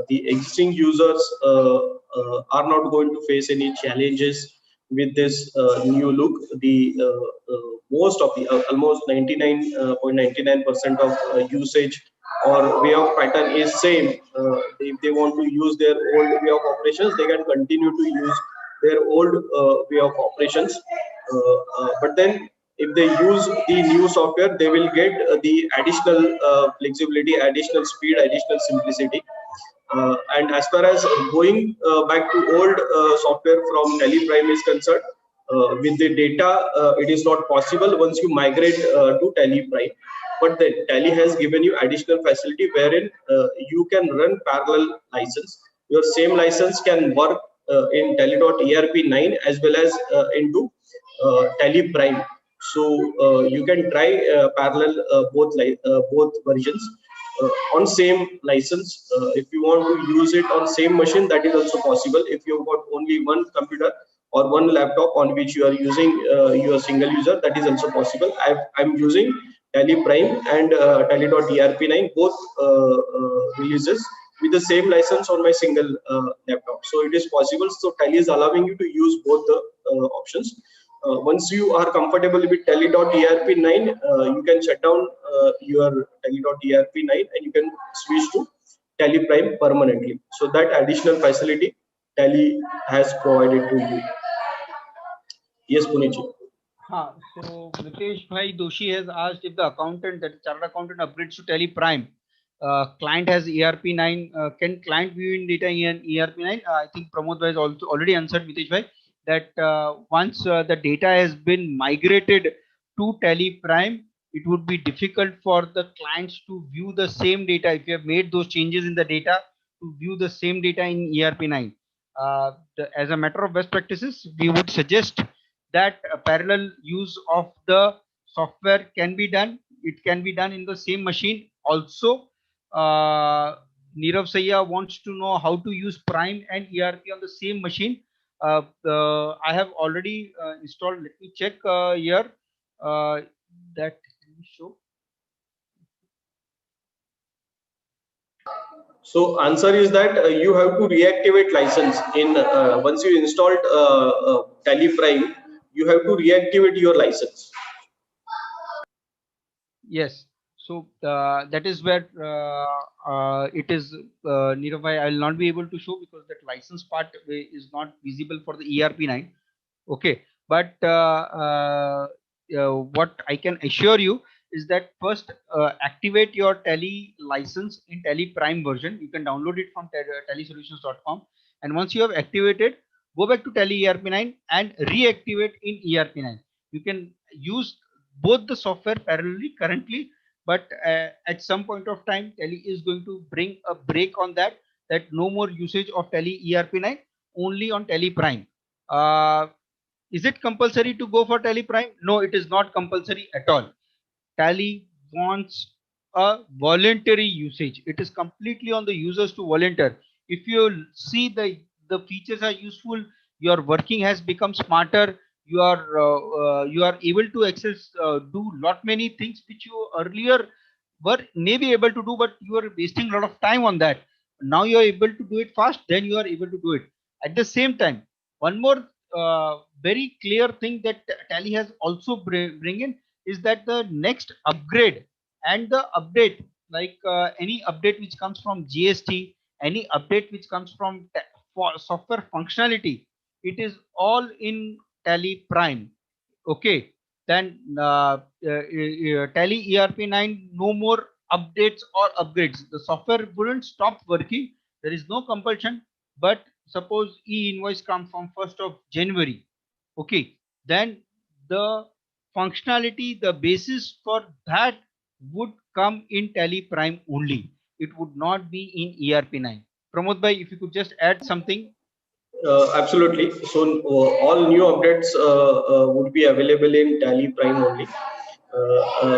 The existing users are not going to face any challenges with this new look. The most of the almost 99.99% of usage or way of pattern is same. If they want to use their old way of operations, they can continue to use their old way of operations. But then if they use the new software, they will get the additional flexibility, additional speed, additional simplicity. And as far as going back to old software from Tally Prime is concerned, with the data, it is not possible once you migrate to Tally Prime. But then Tally has given you additional facility wherein you can run parallel license. Your same license can work in Tally.erp9 as well as into Tally Prime. So you can try parallel both versions on same license. If you want to use it on same machine, that is also possible. If you've got only one computer or one laptop on which you are using your single user, that is also possible. I'm using Tally Prime and Tally.erp9 both releases with the same license on my single laptop. So it is possible. So Tally is allowing you to use both the options. Once you are comfortable with Tally.erp9, you can shut down your Tally.erp9 and you can switch to Tally Prime permanently. So that additional facility Tally has provided to you. Yes, Punitji. So Ritesh Bhai Doshi has asked if the accountant, that chartered accountant, upgrades to Tally Prime. Client has ERP9. Can client view in data in ERP9? I think Pramod Bhai has also already answered Ritesh Bhai that once the data has been migrated to Tally Prime, it would be difficult for the clients to view the same data if you have made those changes in the data to view the same data in ERP9. As a matter of best practices, we would suggest that a parallel use of the software can be done. It can be done in the same machine. Also, Nirav Sayya wants to know how to use Prime and ERP on the same machine. I have already installed. Let me check here. That show. So answer is that you have to reactivate license in once you installed Tally Prime, you have to reactivate your license. Yes. So that is where it is, Nirav, I will not be able to show because that license part is not visible for the ERP9. Okay. But what I can assure you is that first activate your Tally license in Tally Prime version. You can download it from tallysolutions.com. And once you have activated, go back to Tally ERP9 and reactivate in ERP9. You can use both the software parallelly currently, but at some point of time, Tally is going to bring a break on that no more usage of Tally ERP9, only on Tally Prime. Is it compulsory to go for Tally Prime? No, it is not compulsory at all. Tally wants a voluntary usage. It is completely on the users to volunteer. If you see the features are useful, your working has become smarter. You are able to access do lot many things which you earlier were maybe able to do, but you are wasting a lot of time on that. Now you are able to do it fast. Then you are able to do it at the same time. One more very clear thing that Tally has also bring in is that the next upgrade and the update, like any update which comes from GST, any update which comes from for software functionality, it is all in Tally Prime. Okay, then Tally ERP9, no more updates or upgrades. The software wouldn't stop working. There is no compulsion. But suppose e-invoice comes from 1st of January. Okay, then the functionality, the basis for that would come in Tally Prime only. It would not be in ERP9. Pramod bhai, if you could just add something. Absolutely. So all new updates would be available in Tally Prime only.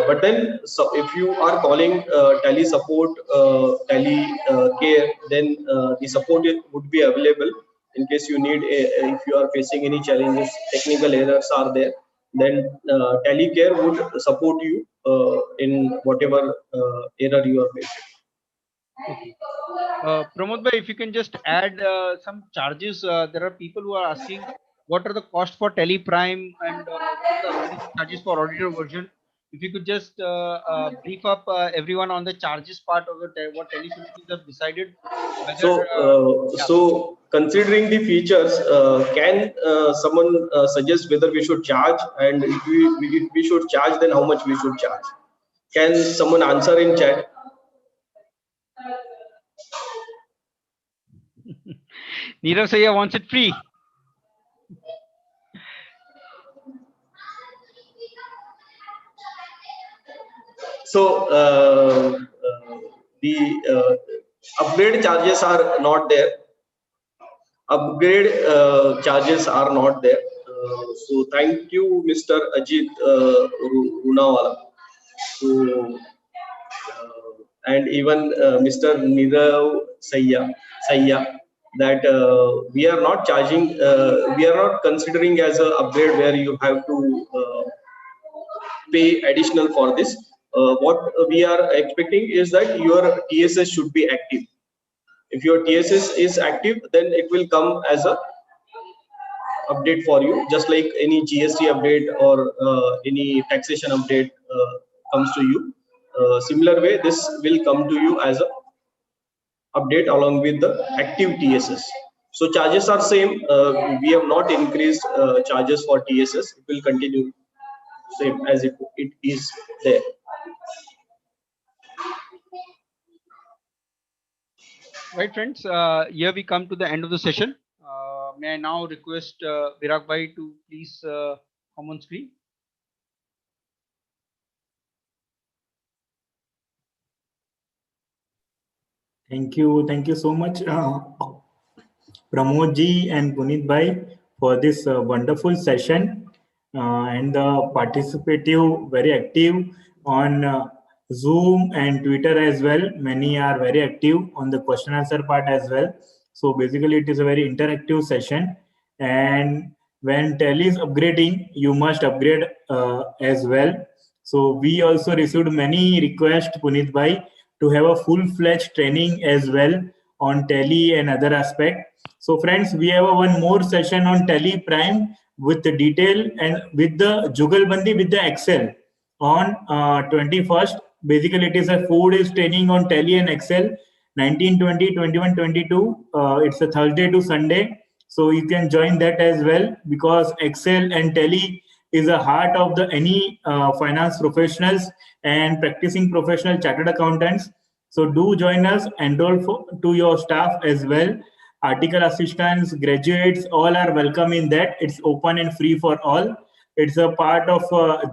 But then, so if you are calling Tally support, Tally care, then the support would be available in case you need. If you are facing any challenges, technical errors are there, then Tally care would support you in whatever error you are facing. Okay. Pramod bhai, if you can just add some charges. There are people who are asking what are the cost for Tally Prime and what are the charges for auditor version. If you could just brief up everyone on the charges part of what Tally Solutions have decided. Whether, So considering the features, can someone suggest whether we should charge, and if we should charge, then how much we should charge? Can someone answer in chat? Nirav Sayya wants it free. So the upgrade charges are not there. Upgrade charges are not there. So thank you, Mr. Ajit Runawala. So, and even Mr. Nirav Sayya, that we are not charging, we are not considering as an upgrade where you have to pay additional for this. What we are expecting is that your TSS should be active. If your TSS is active, then it will come as a update for you, just like any GST update or any taxation update comes to you. Similar way, this will come to you as a update along with the active TSS. So charges are same. We have not increased charges for TSS. It will continue same as it is there. Right, friends. Here we come to the end of the session. May I now request Virag bhai to please come on screen. Thank you so much, Pramod ji and Puneet bhai, for this wonderful session and the participative, very active on Zoom and Twitter as well. Many are very active on the question answer part as well. So basically, it is a very interactive session. And when Tally is upgrading, you must upgrade as well. So we also received many requests, Puneet bhai, to have a full-fledged training as well on Tally and other aspect. So friends, we have one more session on Tally Prime with the detail and with the Jugalbandi with the Excel on 21st. Basically, it is a 4 days training on Tally and Excel, 19, 20, 21, 22. It's a Thursday to Sunday. So you can join that as well, because Excel and Tally is a heart of the any finance professionals and practicing professional chartered accountants. So do join us, enroll to your staff as well. Article assistants, graduates, all are welcome in that. It's open and free for all. It's a part of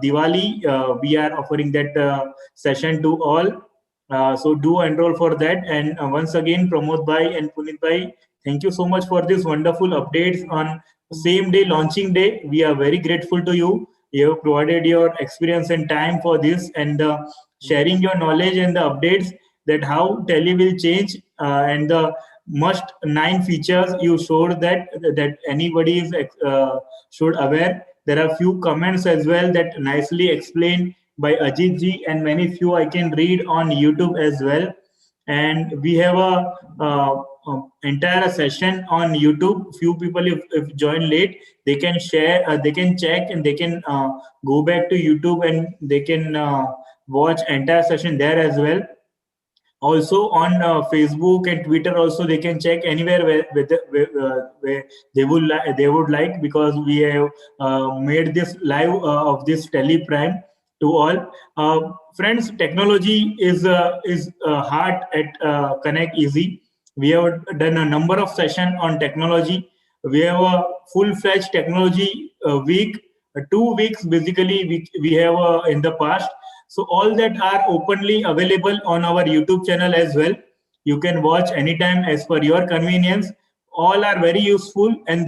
Diwali. We are offering that session to all. So do enroll for that. And once again, Pramod bhai and Puneet bhai, thank you so much for this wonderful updates on same day, launching day. We are very grateful to you. You have provided your experience and time for this, and sharing your knowledge and the updates that how Tally will change and the must 9 features you showed that anybody is should aware. There are few comments as well that nicely explained by Ajit ji, and many few I can read on YouTube as well. And we have a entire session on YouTube. Few people, if join late, they can share, they can check, and they can go back to YouTube and they can watch entire session there as well. Also on Facebook and Twitter, also they can check anywhere where they would like, because we have made this live of this Teleprime to all. Friends, technology is hard at Connect Easy. We have done a number of sessions on technology. We have a full-fledged technology week, 2 weeks basically we have in the past. So all that are openly available on our YouTube channel as well. You can watch anytime as per your convenience. All are very useful, and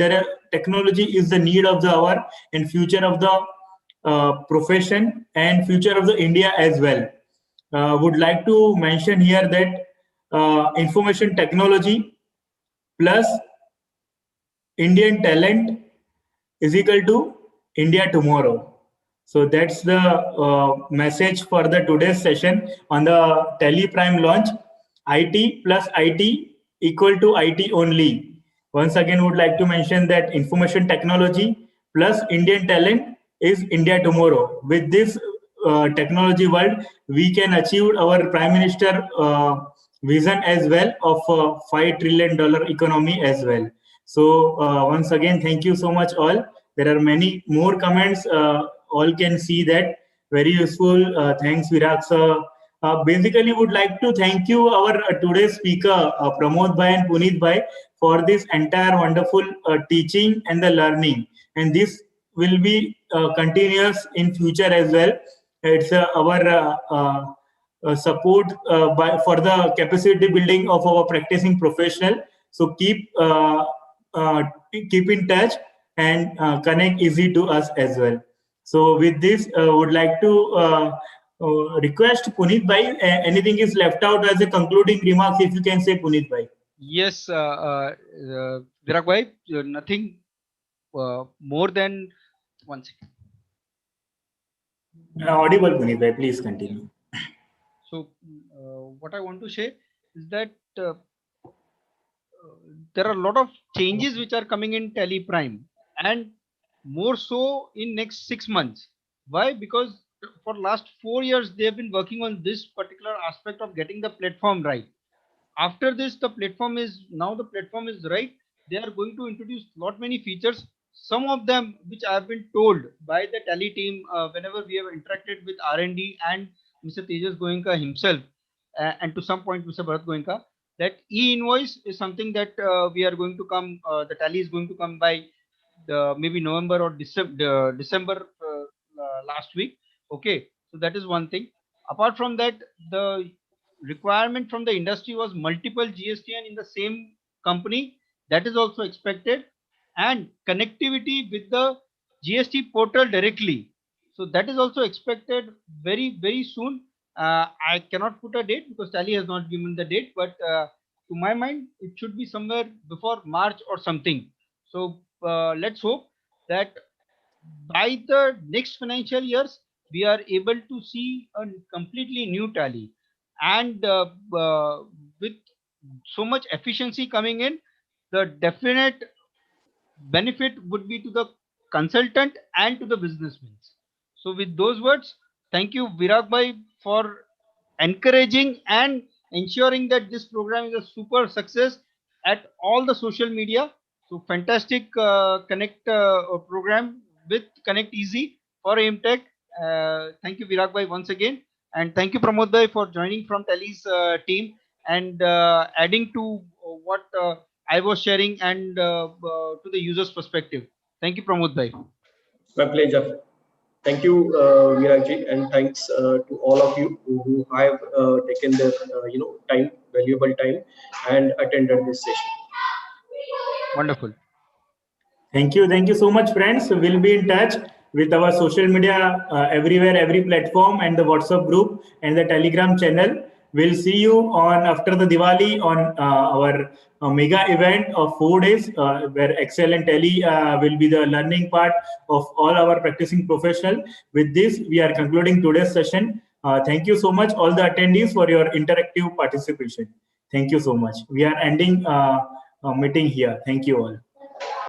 technology is the need of the hour and future of the profession and future of the India as well. Would like to mention here that information technology plus Indian talent is equal to India tomorrow. So that's the message for the today's session on the Teleprime launch. IT plus IT equal to IT only. Once again, would like to mention that information technology plus Indian talent is India tomorrow. With this technology world, we can achieve our Prime Minister vision as well of $5 trillion economy as well. So once again, thank you so much all. There are many more comments. All can see that. Very useful. Thanks, Virag sir. Basically, would like to thank you, our today's speaker, Pramod bhai and Puneet bhai, for this entire wonderful teaching and the learning. And this will be continuous in future as well. It's our support for the capacity building of our practicing professional. So keep in touch and connect easy to us as well. So with this, would like to request Puneet bhai, anything is left out as a concluding remarks, if you can say, Puneet bhai. Yes, Virag bhai, nothing more than 1 second. Audible, Puneet bhai, please continue. So what I want to say is that there are a lot of changes which are coming in Teleprime, and more so in next 6 months. Why? Because for last 4 years they have been working on this particular aspect of getting the platform right. After this, the platform is right. They are going to introduce lot many features. Some of them which I have been told by the Tele team whenever we have interacted with R&D and Mr. Tejas Goenka himself, and to some point Mr. Bharat Goenka, that e-invoice is something that we are going to come. The Tele is going to come by maybe November or December last week. Okay, so that is one thing. Apart from that, the requirement from the industry was multiple GSTN in the same company. That is also expected, and connectivity with the GST portal directly. So that is also expected very, very soon. I cannot put a date because Tally has not given the date, but to my mind, it should be somewhere before March or something. So let's hope that by the next financial years, we are able to see a completely new Tally, and with so much efficiency coming in, the definite benefit would be to the consultant and to the businessmen. So with those words, thank you, Virag bhai, for encouraging and ensuring that this program is a super success at all the social media. So fantastic Connect program with Connect Easy for AIMTech. Thank you, Virag bhai, once again. And thank you, Pramod bhai, for joining from Tele's team and adding to what I was sharing and to the user's perspective. Thank you, Pramod bhai. My pleasure. Thank you, Viragji, and thanks to all of you who have taken their time, valuable time, and attended this session. Wonderful. Thank you so much, friends. We'll be in touch with our social media everywhere, every platform, and the WhatsApp group and the Telegram channel. we'll see you on after the Diwali on our mega event of 4 days, where Excel and Tally will be the learning part of all our practicing professional. With this, we are concluding today's session. Thank you so much, all the attendees, for your interactive participation. Thank you so much. We are ending meeting here. Thank you all.